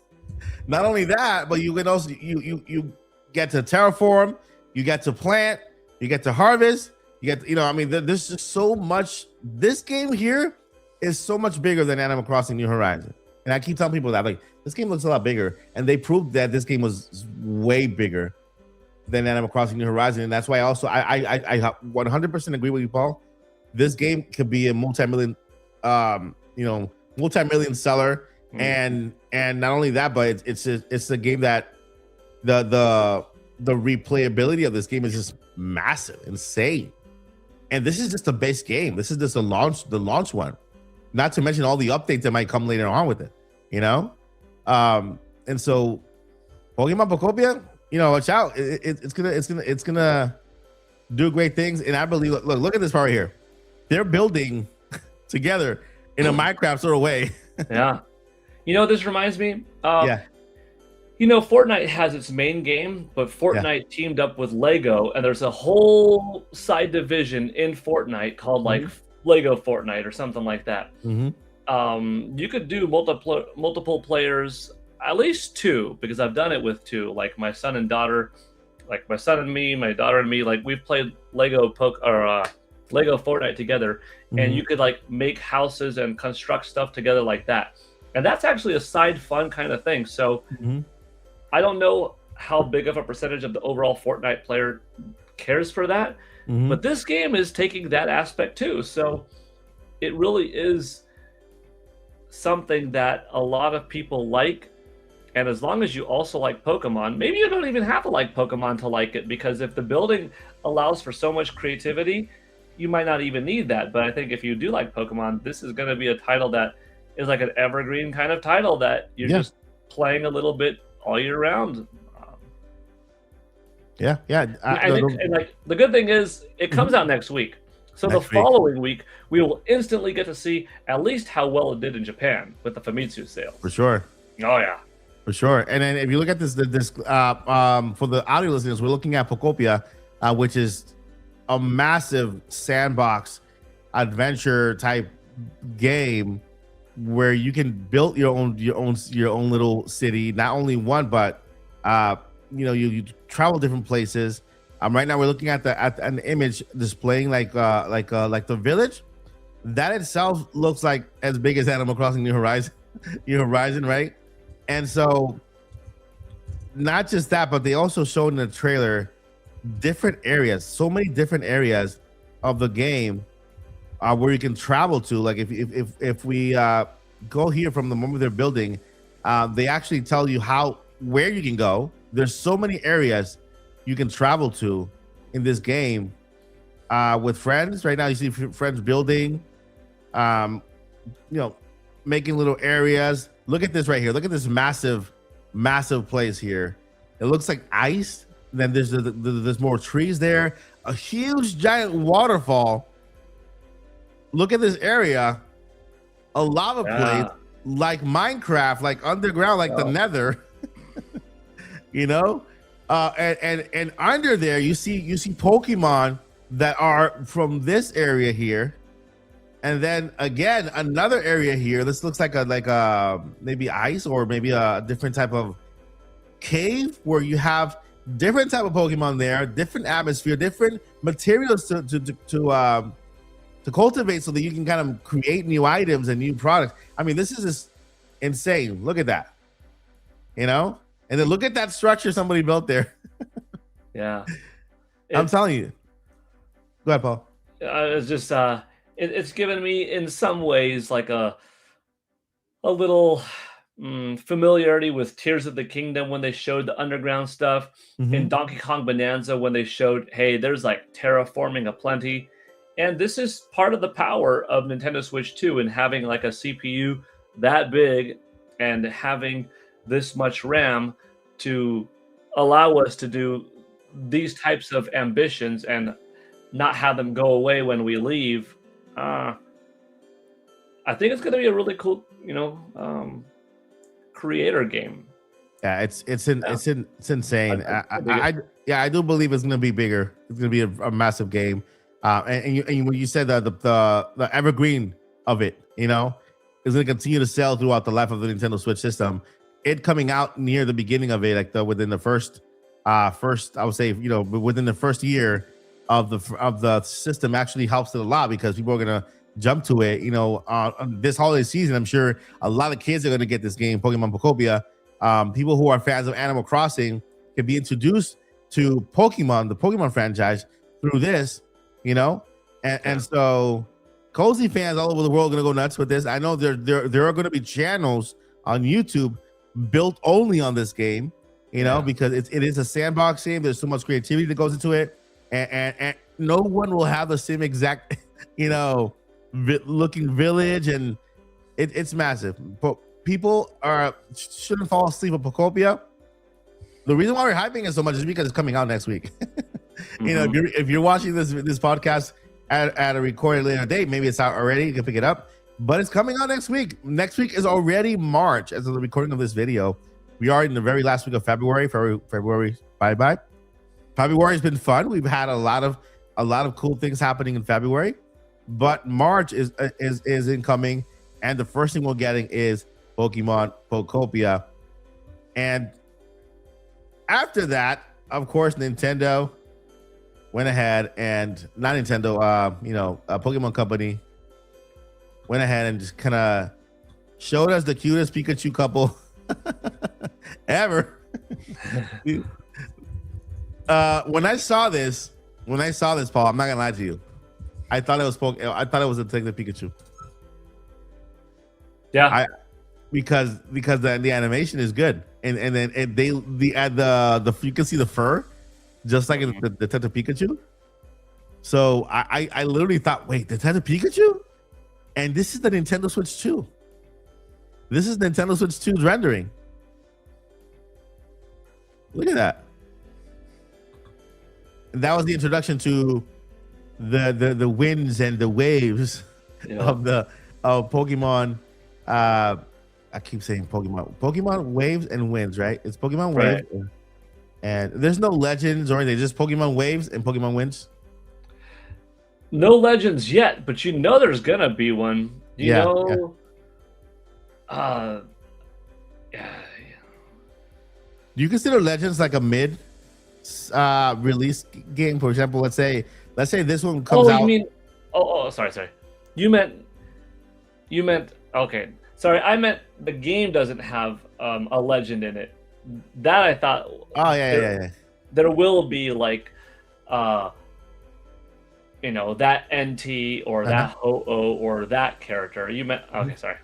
Not only that, but you can also you get to terraform, you get to plant, you get to harvest, you get there's just so much. This game here is so much bigger than Animal Crossing New Horizons, and I keep telling people that like this game looks a lot bigger, and they proved that this game was way bigger than Animal Crossing New Horizons, and that's why also I 100% agree with you, Paul. This game could be a multi-million seller, and not only that, but it's a game that the replayability of this game is just massive, insane. And this is just a base game. This is just the launch one, not to mention all the updates that might come later on with it. And so Pokemon Pokopia, watch out. It's gonna do great things. And I believe, look at this part right here. They're building together in a Minecraft sort of way. Yeah. This reminds me. Yeah. Fortnite has its main game, but Fortnite teamed up with Lego, and there's a whole side division in Fortnite called like Lego Fortnite or something like that. You could do multiple players, at least two, because I've done it with two. Like my son and daughter, like my son and me, my daughter and me. Like we've played Lego Fortnite together, and you could like make houses and construct stuff together like that. And that's actually a side fun kind of thing. So I don't know how big of a percentage of the overall Fortnite player cares for that, but this game is taking that aspect too. So it really is something that a lot of people like. And as long as you also like Pokemon, maybe you don't even have to like Pokemon to like it, because if the building allows for so much creativity, you might not even need that. But I think if you do like Pokemon, this is going to be a title that is like an evergreen kind of title that you're just playing a little bit all year round. Yeah. And like the good thing is it comes out next week. So the following week, we will instantly get to see at least how well it did in Japan with the Famitsu sales. For sure. Oh yeah. For sure. And then if you look at this for the audio listeners, we're looking at Pokopia, which is a massive sandbox adventure type game where you can build your own little city. Not only one, but you travel different places. Right now we're looking at an image displaying like the village. That itself looks like as big as Animal Crossing New Horizon, right? And so not just that, but they also showed in the trailer different areas, so many different areas of the game where you can travel to. Like if we go here from the moment they're building, they actually tell you where you can go. There's so many areas you can travel to in this game with friends. Right now you see friends building, making little areas. Look at this right here. Look at this massive place here. It looks like ice. Then there's more trees there. A huge giant waterfall. Look at this area. A lava plate. like Minecraft, like underground, like the Nether. You know, and under there you see Pokemon that are from this area here, and then again another area here. This looks like a maybe ice or maybe a different type of cave where you have different type of Pokemon there, different atmosphere, different materials to cultivate so that you can kind of create new items and new products. I mean, this is just insane. Look at that, you know, and then look at that structure somebody built there. Yeah, I'm telling you. Go ahead, Paul. It's just it's given me in some ways like a little familiarity with Tears of the Kingdom when they showed the underground stuff, in Donkey Kong Bonanza when they showed, hey, there's like terraforming aplenty. And this is part of the power of Nintendo Switch 2 and having like a CPU that big and having this much RAM to allow us to do these types of ambitions and not have them go away when we leave. I think it's going to be a really cool, creator game. Yeah, it's insane. I do believe it's going to be bigger. It's going to be a massive game. And when you said that the evergreen of it, is going to continue to sell throughout the life of the Nintendo Switch system. It coming out near the beginning of it, like within the first I would say, within the first year of the system actually helps it a lot because people are going to jump to it. This holiday season, I'm sure a lot of kids are going to get this game, Pokemon Pokopia. People who are fans of Animal Crossing can be introduced to Pokemon, the Pokemon franchise, through this. And so cozy fans all over the world are going to go nuts with this. I know there are going to be channels on YouTube built only on this game, because it is a sandbox game. There's so much creativity that goes into it, and no one will have the same exact, looking village, and it's massive. But people shouldn't fall asleep with Pokopia. The reason why we're hyping it so much is because it's coming out next week. If you're watching this podcast at a recorded later date, maybe it's out already. You can pick it up, but it's coming out next week. Next week is already March as of the recording of this video. We are in the very last week of February. February, bye. February has been fun. We've had a lot of cool things happening in February, but March is incoming, and the first thing we're getting is Pokemon Pokopia, and after that, of course, Nintendo went ahead and not Nintendo, Pokemon Company went ahead and just kind of showed us the cutest Pikachu couple ever. When I saw this, Paul, I'm not gonna lie to you, I thought it was a Detective Pikachu. Yeah, because the animation is good, and then you can see the fur, just like in the Detective Pikachu. So I literally thought, wait, Detective Pikachu, and this is the Nintendo Switch 2. This is Nintendo Switch 2's rendering. Look at that. And that was the introduction to the winds and the waves of Pokemon. I keep saying Pokemon waves and winds, right? It's Pokemon waves, and there's no legends or anything. Just Pokemon waves and Pokemon winds. No legends yet, but there's gonna be one. Yeah. Do you consider Legends like a mid release game? For example, let's say this one comes out. You mean? Sorry. You meant. Okay. Sorry, I meant the game doesn't have a legend in it. That I thought. Oh yeah. There will be like, that NT or that Ho-Oh or that character. You meant okay? Sorry.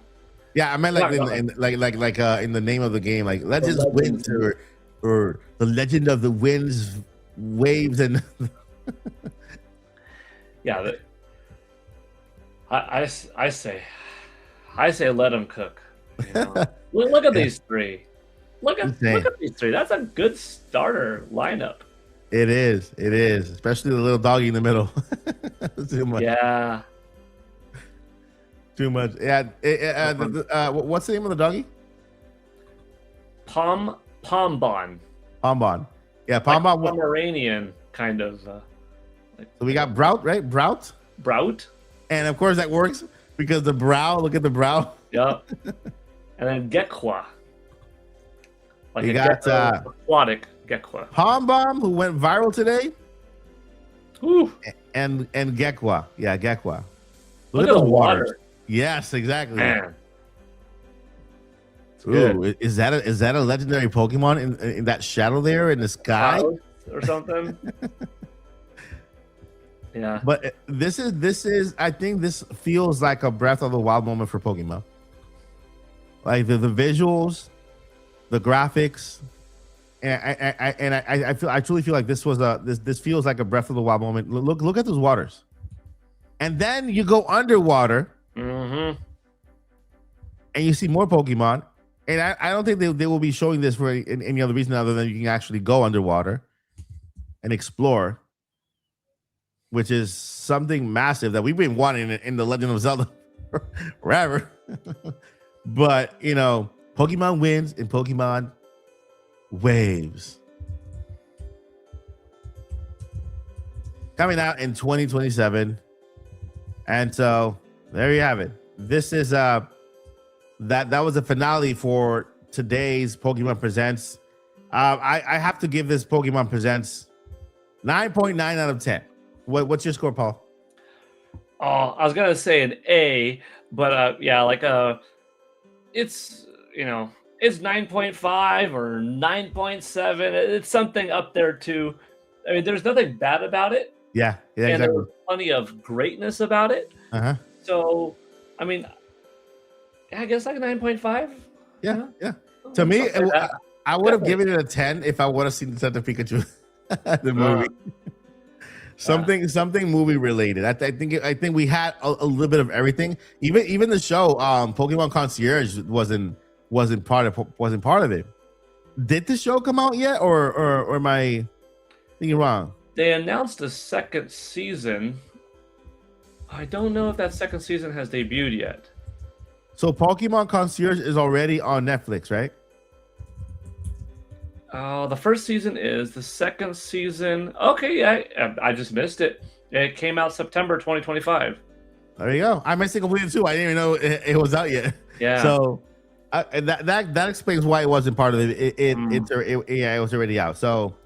Yeah, I meant like in the name of the game, like Legends Winds or the Legend of the Winds, Waves, and yeah. I say let them cook. Look at these three. Look at these three. That's a good starter lineup. It is, especially the little doggy in the middle. Yeah. Too much. Yeah. What's the name of the doggy? Pombon. Pombon. Yeah, Like Pombon. Pomeranian kind of. So we got Brout, right? Brout. Brout. And of course that works because the brow, look at the brow. Yep. And then Gekwa. Like You got aquatic Gekwa. Pombom, who went viral today, Ooh, and Gekwa. Yeah, Gekwa. look at the water. Yes, exactly. Man. It's Ooh, good. is that a legendary Pokemon in that shadow there in the sky? Clouds or something. Yeah. But this is I think this feels like a Breath of the Wild moment for Pokemon. Like the visuals, the graphics, and I truly feel like this feels like a Breath of the Wild moment. Look at those waters, and then you go underwater Mm-hmm. and you see more Pokemon. And I don't think they will be showing this for any other reason other than you can actually go underwater and explore, which is something massive that we've been wanting in the Legend of Zelda forever. But you know, Pokemon wins in Pokemon Waves. Coming out in 2027. And so there you have it. This is that was a finale for today's Pokemon Presents. I have to give this Pokemon Presents 9.9 out of 10. What's your score, Paul? Oh, I was gonna say an A, but yeah, like it's it's 9.5 or 9.7. It's something up there too. I mean, there's nothing bad about it, Yeah, and exactly. there's plenty of greatness about it. Uh-huh. So, I mean, I guess like 9.5. Yeah. To me, Something like that. I would have Definitely. given it a 10 if I would have seen Detective Pikachu, the movie. Something movie related. I think we had a little bit of everything. Even the show, Pokemon Concierge wasn't part of it. Did the show come out yet, or am I thinking wrong? They announced a second season. I don't know if that second season has debuted yet. So Pokemon Concierge is already on Netflix, right? The first season is. The second season. Okay, yeah, I just missed it. It came out September 2025. There you go. I missed it completely too. I didn't even know it was out yet. Yeah. So that explains why it wasn't part of it. It was already out. So,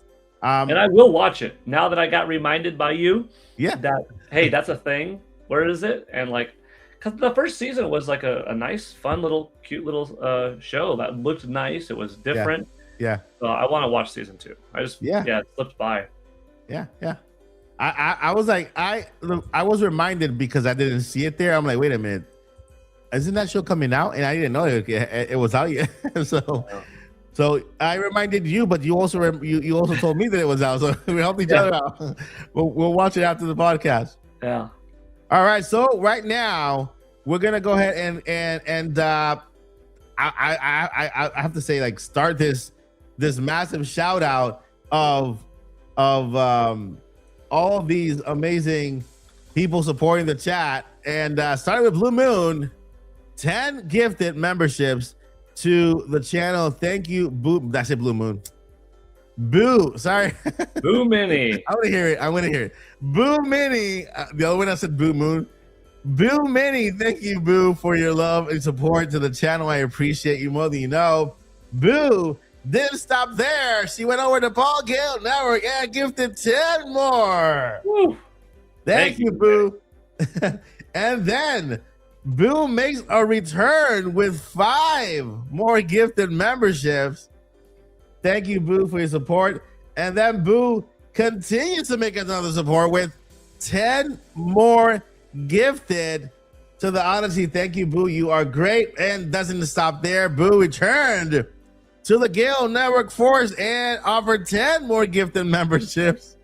and I will watch it now that I got reminded by you yeah, that hey, that's a thing. Where is it? And like, because the first season was like a nice, fun little, cute little show that looked nice. It was different. yeah, So I want to watch season 2. I just it slipped by. yeah. I was like, I was reminded because I didn't see it there. I'm like, wait a minute, isn't that show coming out? And I didn't know it was out yet. So I reminded you, but you also you also told me that it was out. So we helped each other out. We'll watch it after the podcast. Yeah. All right. So right now we're gonna go ahead and I have to say, like, start this massive shout out of all of these amazing people supporting the chat, and starting with Blue Moon, 10 gifted memberships to the channel. Thank you, Boo. That's it, Blue Moon. Boo. Sorry. Boo Mini. I want to hear it. Boo Mini. The other one I said Boo Moon. Boo Mini. Thank you, Boo, for your love and support to the channel. I appreciate you more than you know. Boo didn't stop there. She went over to Paul Gale Network and gifted 10 more. Woo. Thank you, Boo. And then Boo makes a return with 5 more gifted memberships. Thank you, Boo, for your support. And then Boo continues to make another support with 10 more gifted to the Odyssey. Thank you, Boo. You are great. And doesn't stop there. Boo returned to the Gale Network Force and offered 10 more gifted memberships.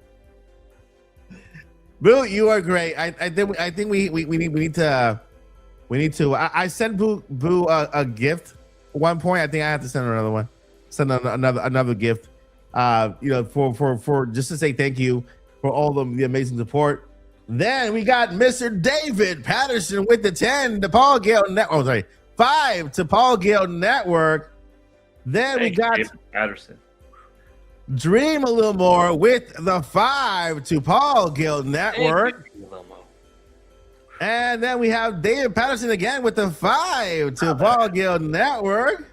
Boo, you are great. I think we need to. I sent Boo a gift at one point. I think I have to send her another one. Send another gift. For just to say thank you for all the amazing support. Then we got Mr. David Patterson with the 10 to Paul Gale Network. Oh, sorry, 5 to Paul Gale Network. Then we got David Patterson. Dream a little more with the 5 to Paul Gale Network. And then we have David Patterson again with the 5 to Paul Gale Network.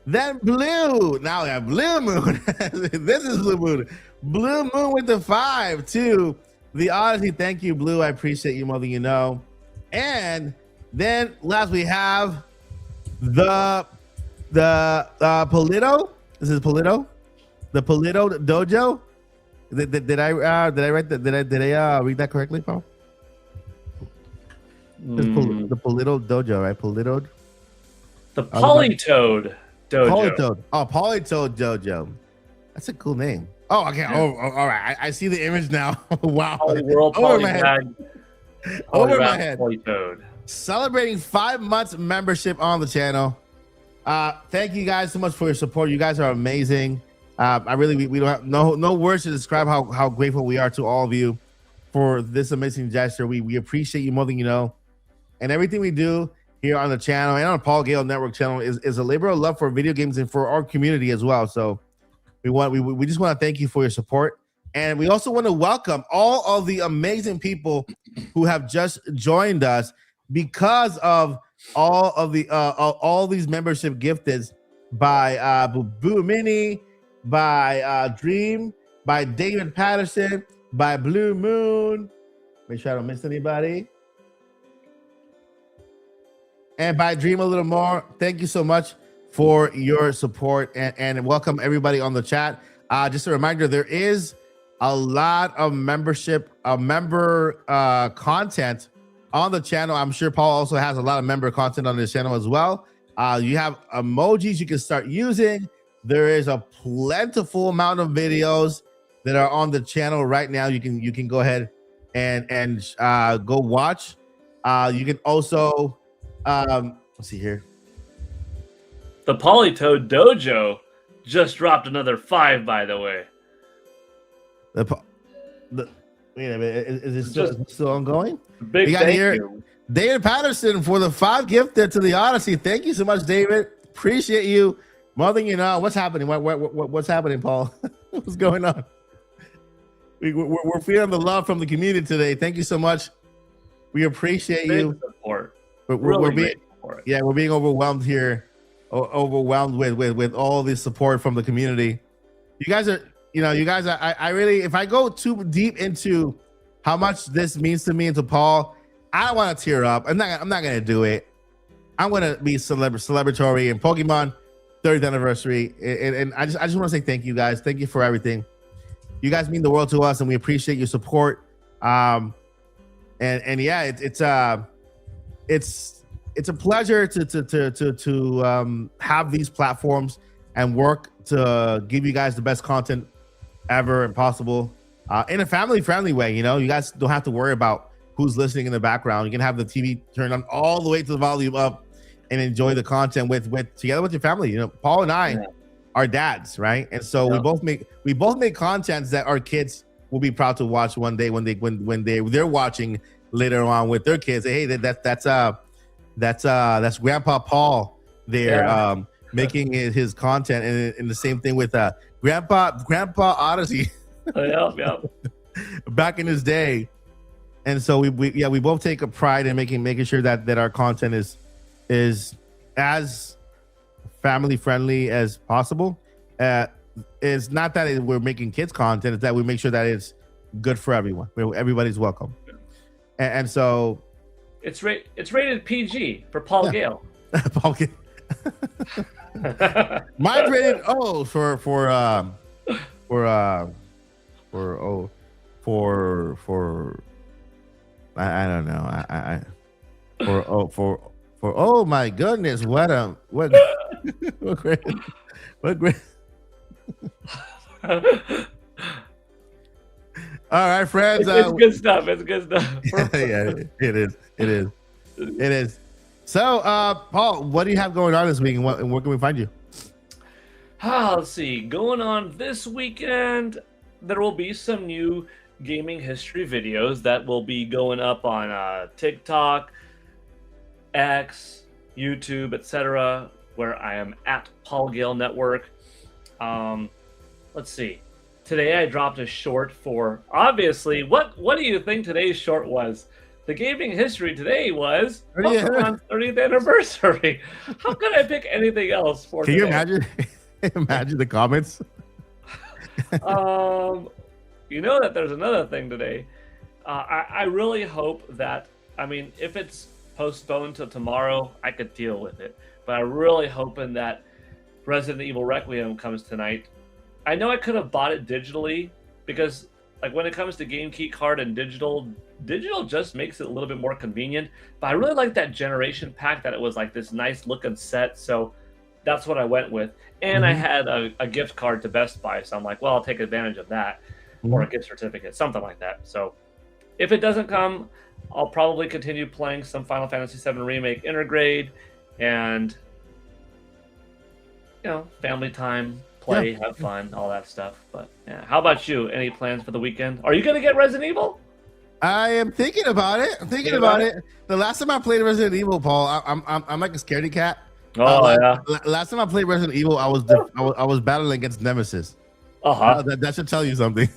Then Blue. Now we have Blue Moon. This is Blue Moon. Blue Moon with the 5 to the Odyssey. Thank you, Blue. I appreciate you more than you know. And then last we have the Polito. This is Polito. The Polito Dojo. Did I write that? Did I read that correctly, Paul? The Polito Dojo, right? Polito. The Polytoad Dojo. Polytoad. Oh, Polytoad Dojo. That's a cool name. Oh, okay. Yeah. Oh, all right. I see the image now. Wow. Polyworld, Over my head. Polybag, Over my Polybag, head. Polytoad. Celebrating 5 months membership on the channel. Thank you guys so much for your support. You guys are amazing. I really we don't have no words to describe how grateful we are to all of you for this amazing gesture. We appreciate you more than you know. And everything we do here on the channel and on the Paul Gale Network channel is a labor of love for video games and for our community as well. So we just want to thank you for your support. And we also want to welcome all of the amazing people who have just joined us because of all of the all these membership gifted by Boo Mini, by Dream, by David Patterson, by Blue Moon. Make sure I don't miss anybody. And by Dream a little more. Thank you so much for your support and welcome everybody on the chat. Just a reminder, there is a lot of member content on the channel. I'm sure Paul also has a lot of member content on his channel as well. You have emojis you can start using. There is a plentiful amount of videos that are on the channel right now. You can go ahead and go watch. You can also let's see here. The Polytoad Dojo just dropped another 5, by the way. Wait a minute, is it still ongoing? Big We got thank here you. David Patterson for the 5 gifted to the Odyssey. Thank you so much, David. Appreciate you. More than you know. What's happening? What's happening, Paul? What's going on? We're feeling the love from the community today. Thank you so much. We appreciate Big you. support. We're Really being, big support. yeah, we're being overwhelmed here. Overwhelmed with all this support from the community. You guys are, I really, if I go too deep into how much this means to me and to Paul, I don't want to tear up. I'm not gonna do it. I'm gonna be celebratory and Pokemon 30th anniversary. And I just want to say thank you guys. Thank you for everything. You guys mean the world to us, and we appreciate your support. And yeah, it's a pleasure to have these platforms and work to give you guys the best content ever and possible in a family-friendly way. You guys don't have to worry about who's listening in the background. You can have the TV turned on all the way to the volume up and enjoy the content with together with your family. Paul and I are dads, right? And so we both make contents that our kids will be proud to watch one day when they're watching later on with their kids. Hey, that's Grandpa Paul there making his content, and the same thing with Grandpa Odyssey Yep. back in his day. And so we both take a pride in making sure that our content is as family friendly as possible. It's not that we're making kids content; it's that we make sure that it's good for everyone. Everybody's welcome. And so It's rated PG for Paul Gale. Paul Gale. Mine's rated O for I don't know. For oh my goodness, what great. All right, friends. It's good stuff. It's good stuff. Yeah, it is. So, Paul, what do you have going on this week, and where can we find you? Let's see. Going on this weekend, there will be some new gaming history videos that will be going up on TikTok, X, YouTube, etc., where I am at Paul Gale Network. Let's see. Today I dropped a short for, obviously, what do you think today's short was? The gaming history today was Pokemon's 30th anniversary. How could I pick anything else for Can today? you imagine? Imagine the comments. You know that there's another thing today. I really hope that, I mean, if it's postponed till tomorrow, I could deal with it. But I'm really hoping that Resident Evil Requiem comes tonight. I know I could have bought it digitally because, like, when it comes to game key card and digital just makes it a little bit more convenient. But I really like that generation pack, that it was like this nice looking set. So that's what I went with. And I had a gift card to Best Buy. So I'm like, well, I'll take advantage of that, or a gift certificate, something like that. So if it doesn't come, I'll probably continue playing some Final Fantasy VII Remake Intergrade and, you know, family time, play, have fun, all that stuff. But yeah, how about you? Any plans for the weekend? Are you going to get Resident Evil? I am thinking about it. I'm thinking about it. The last time I played Resident Evil, Paul, I'm like a scaredy cat. Yeah. Last time I played Resident Evil, I was battling against Nemesis. That should tell you something.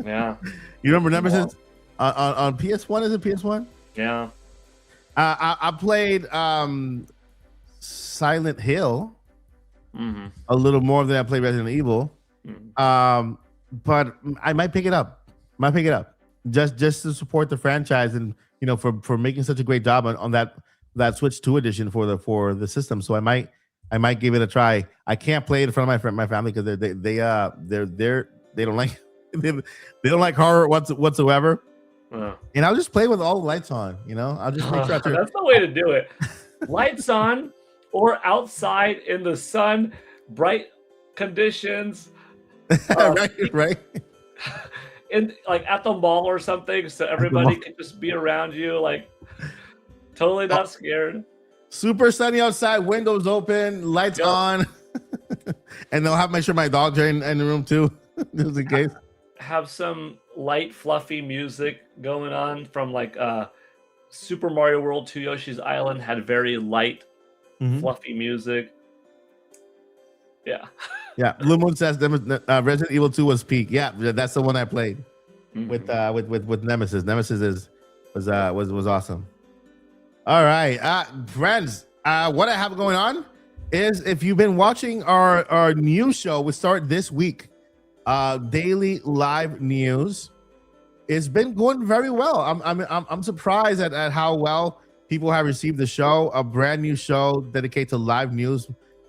Yeah. You remember Nemesis on PS1? Is it PS1? Yeah. I played Silent Hill a little more than I played Resident Evil. But I might pick it up. Just to support the franchise, and you know, for making such a great job on that Switch 2 edition for the system. So I might give it a try. I can't play it in front of my family because they don't like they don't like horror whatsoever. And I'll just play with all the lights on. You know, I'll just make sure. That's the way to do it. Lights on, or outside in the sun, bright conditions. Right. In like at the mall or something, so everybody can just be around you, like totally not scared. Super sunny outside, windows open, lights on, and they'll make sure my dogs are in the room too, just in case. Have some light, fluffy music going on from like Super Mario World 2 Yoshi's Island had very light, fluffy music. Yeah. Yeah, Blue Moon says Resident Evil 2 was peak. Yeah, that's the one I played with Nemesis. Nemesis was awesome. All right, friends. What I have going on is, if you've been watching our news show, we start this week. Daily live news. It's been going very well. I'm surprised at how well people have received the show. A brand new show dedicated to live news.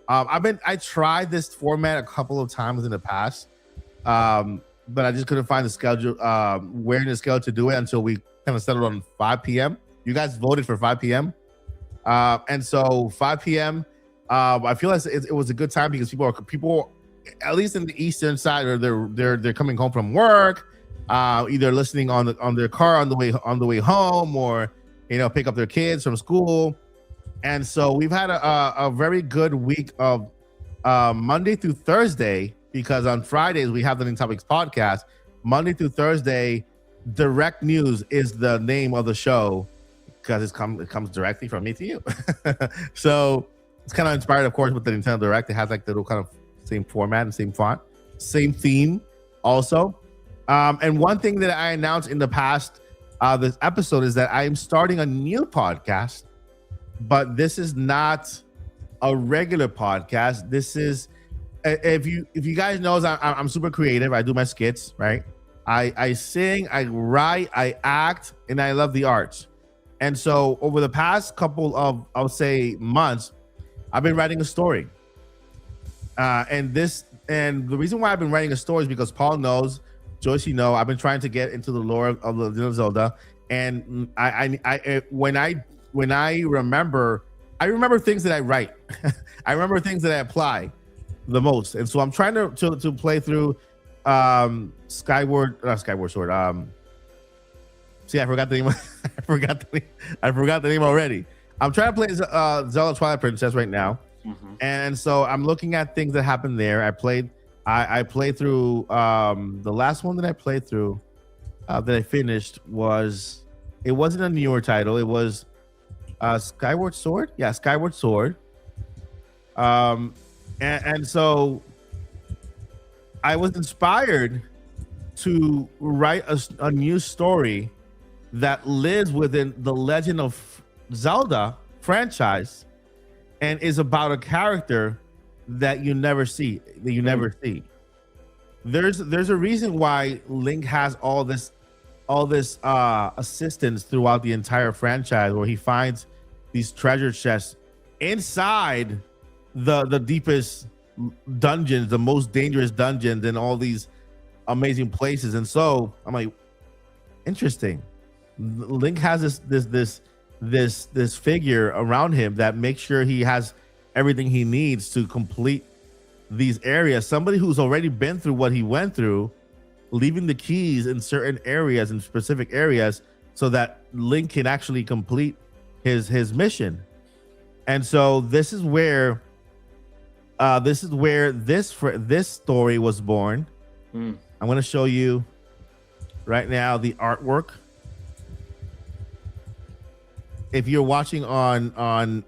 I tried this format a couple of times in the past, but I just couldn't find the schedule, where in the schedule to do it until we kind of settled on 5 p.m. You guys voted for 5 p.m. And so 5 p.m. I feel like it was a good time because people, at least in the eastern side, or they're coming home from work, either listening on their car on the way home, or pick up their kids from school. And so we've had a very good week of Monday through Thursday, because on Fridays we have the New Topics podcast. Monday through Thursday, Direct News is the name of the show, because it comes directly from me to you. So it's kind of inspired, of course, with the Nintendo Direct. It has like the little kind of same format and same font, same theme also. And one thing that I announced in the past this episode is that I am starting a new podcast. But this is not a regular podcast. This is, if you guys know, I'm super creative. I do my skits, right? I sing, I write, I act, and I love the arts. And so over the past couple of, I would say, months, I've been writing a story. And the reason why I've been writing a story is because Paul knows, Joyce, I've been trying to get into the lore of The Legend of Zelda. And when I remember things that I write. I remember things that I apply the most. And so I'm trying to play through Skyward Sword. See, I forgot the name. I forgot the name already. I'm trying to play Zelda Twilight Princess right now. And so I'm looking at things that happened there. I played through the last one that I played through. that I finished was, it wasn't a newer title. It was Skyward Sword. Yeah, Skyward Sword. And so I was inspired to write a new story that lives within the Legend of Zelda franchise and is about a character that you never see, There's a reason why Link has all this assistance throughout the entire franchise, where he finds these treasure chests inside the deepest dungeons, the most dangerous dungeons, and all these amazing places. And so I'm like, interesting. Link has this figure around him that makes sure he has everything he needs to complete these areas. Somebody who's already been through what he went through, leaving the keys in certain areas, in specific areas, so that Link can actually complete his mission. And so this is where this story was born. I'm going to show you right now the artwork. If you're watching on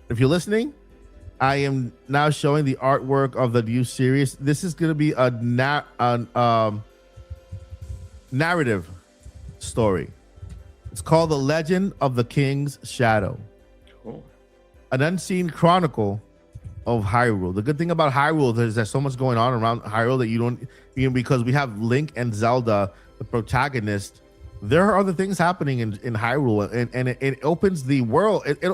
if you're listening, I am now showing the artwork of the new series. This is going to be a narrative story. It's called The Legend of the King's Shadow. Cool. An unseen chronicle of Hyrule. The good thing about Hyrule is there's so much going on around Hyrule that you don't, because we have Link and Zelda, the protagonist. There are other things happening in Hyrule, and it opens the world. It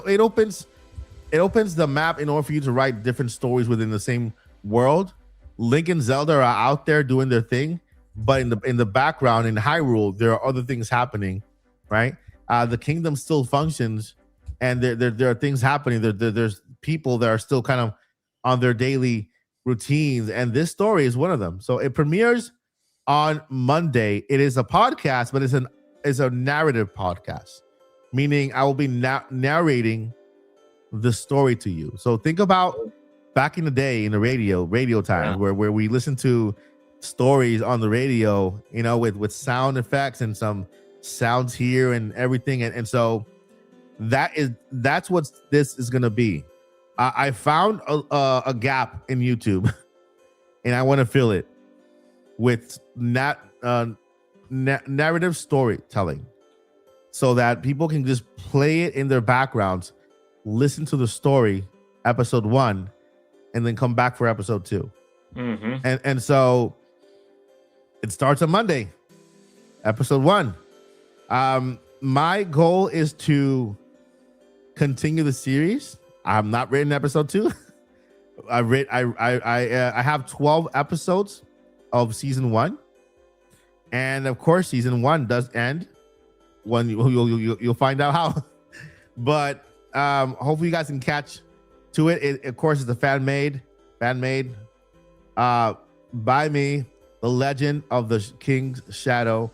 opens the map in order for you to write different stories within the same world. Link and Zelda are out there doing their thing, but in the background in Hyrule, there are other things happening, right? The kingdom still functions, and there are things happening. There's people that are still kind of on their daily routines, and this story is one of them. So it premieres on Monday. It is a podcast, but it's a narrative podcast, meaning I will be narrating the story to you. So think about back in the day in the radio times, where we listen to stories on the radio, with sound effects and some sounds here and everything. And so that's what this is going to be. I found a gap in YouTube and I want to fill it with narrative storytelling so that people can just play it in their backgrounds, listen to the story, episode 1, and then come back for episode 2. And so it starts on Monday, episode 1. My goal is to continue the series. I'm not written episode 2. I have 12 episodes of season 1, and of course season 1 does end when you'll find out how. But hopefully you guys can catch to it. Of course, it's a fan made by me, The Legend of the King's Shadow.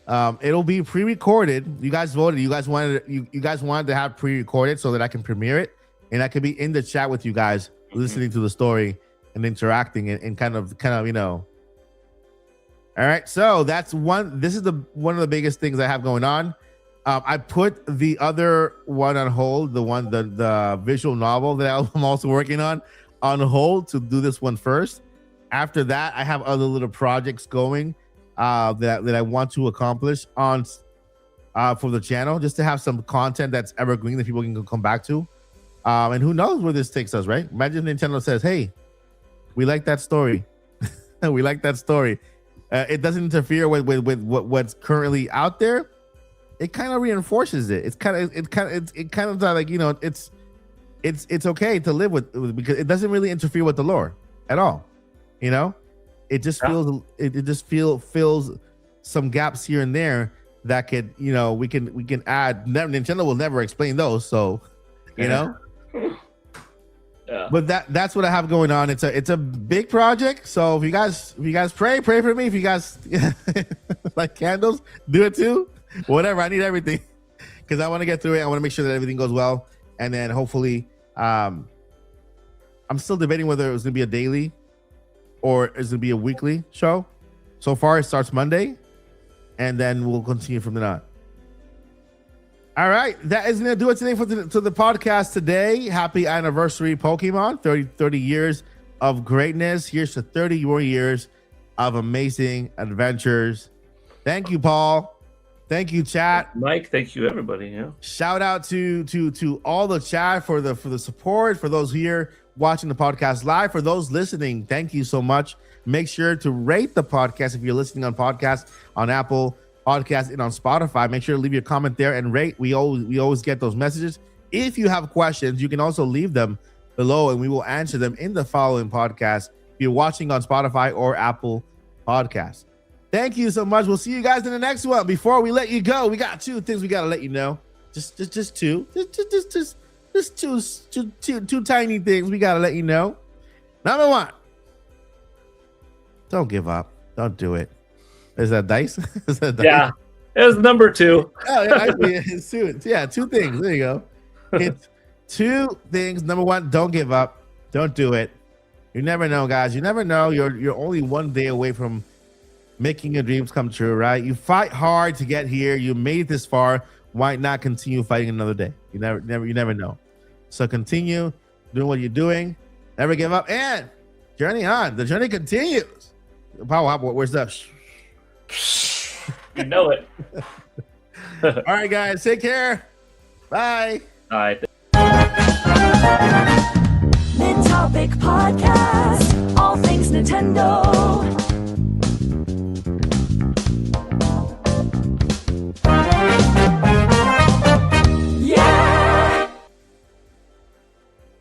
It'll be pre-recorded. You guys voted. You guys wanted to have pre-recorded so that I can premiere it, and I can be in the chat with you guys, listening to the story and interacting and kind of All right, so that's one. This is one of the biggest things I have going on. I put the other one on hold, the visual novel that I'm also working on hold to do this one first. After that, I have other little projects going that I want to accomplish on for the channel, just to have some content that's evergreen that people can come back to. And who knows where this takes us, right? Imagine Nintendo says, "Hey, we like that story. We like that story." It doesn't interfere with what's currently out there. It kind of reinforces it. It's kind of like, it's okay to live with, because it doesn't really interfere with the lore at all. It just fills some gaps here and there that could, we can add. Nintendo will never explain those, so Yeah. But that's what I have going on. It's a big project. So if you guys pray for me. If you guys like candles, do it too. Whatever. I need everything because I want to get through it. I want to make sure that everything goes well, and then hopefully, I'm still debating whether it was gonna be a daily or is it gonna be a weekly show. So far, it starts Monday, and then we'll continue from then on. All right, that is going to do it today for the podcast today. Happy anniversary, Pokemon. 30 years of greatness. Here's to 30 more years of amazing adventures. Thank you, Paul. Thank you, chat. Mike, thank you, everybody. Yeah. Shout out to all the chat for the support, for those here watching the podcast live, for those listening. Thank you so much. Make sure to rate the podcast if you're listening on podcast on Apple Podcasts and on Spotify. Make sure to leave your comment there and rate. We always get those messages. If you have questions, you can also leave them below and we will answer them in the following podcast if you're watching on Spotify or Apple Podcasts. Thank you so much. We'll see you guys in the next one. Before we let you go, we got two things we got to let you know. Just two. Just two tiny things we got to let you know. Number one, don't give up. Don't do it. Is that dice? Is that dice? Yeah, it was number 2. Oh, yeah, actually, it's two. Yeah, two things. There you go. It's two things. Number one, don't give up. Don't do it. You never know, guys. You never know. You're only one day away from making your dreams come true, right? You fight hard to get here. You made it this far. Why not continue fighting another day? You never know. So continue doing what you're doing. Never give up and journey on. The journey continues. Power, where's that? You know it. All right, guys. Take care. Bye. All right. Mid Topic Podcast. All things Nintendo.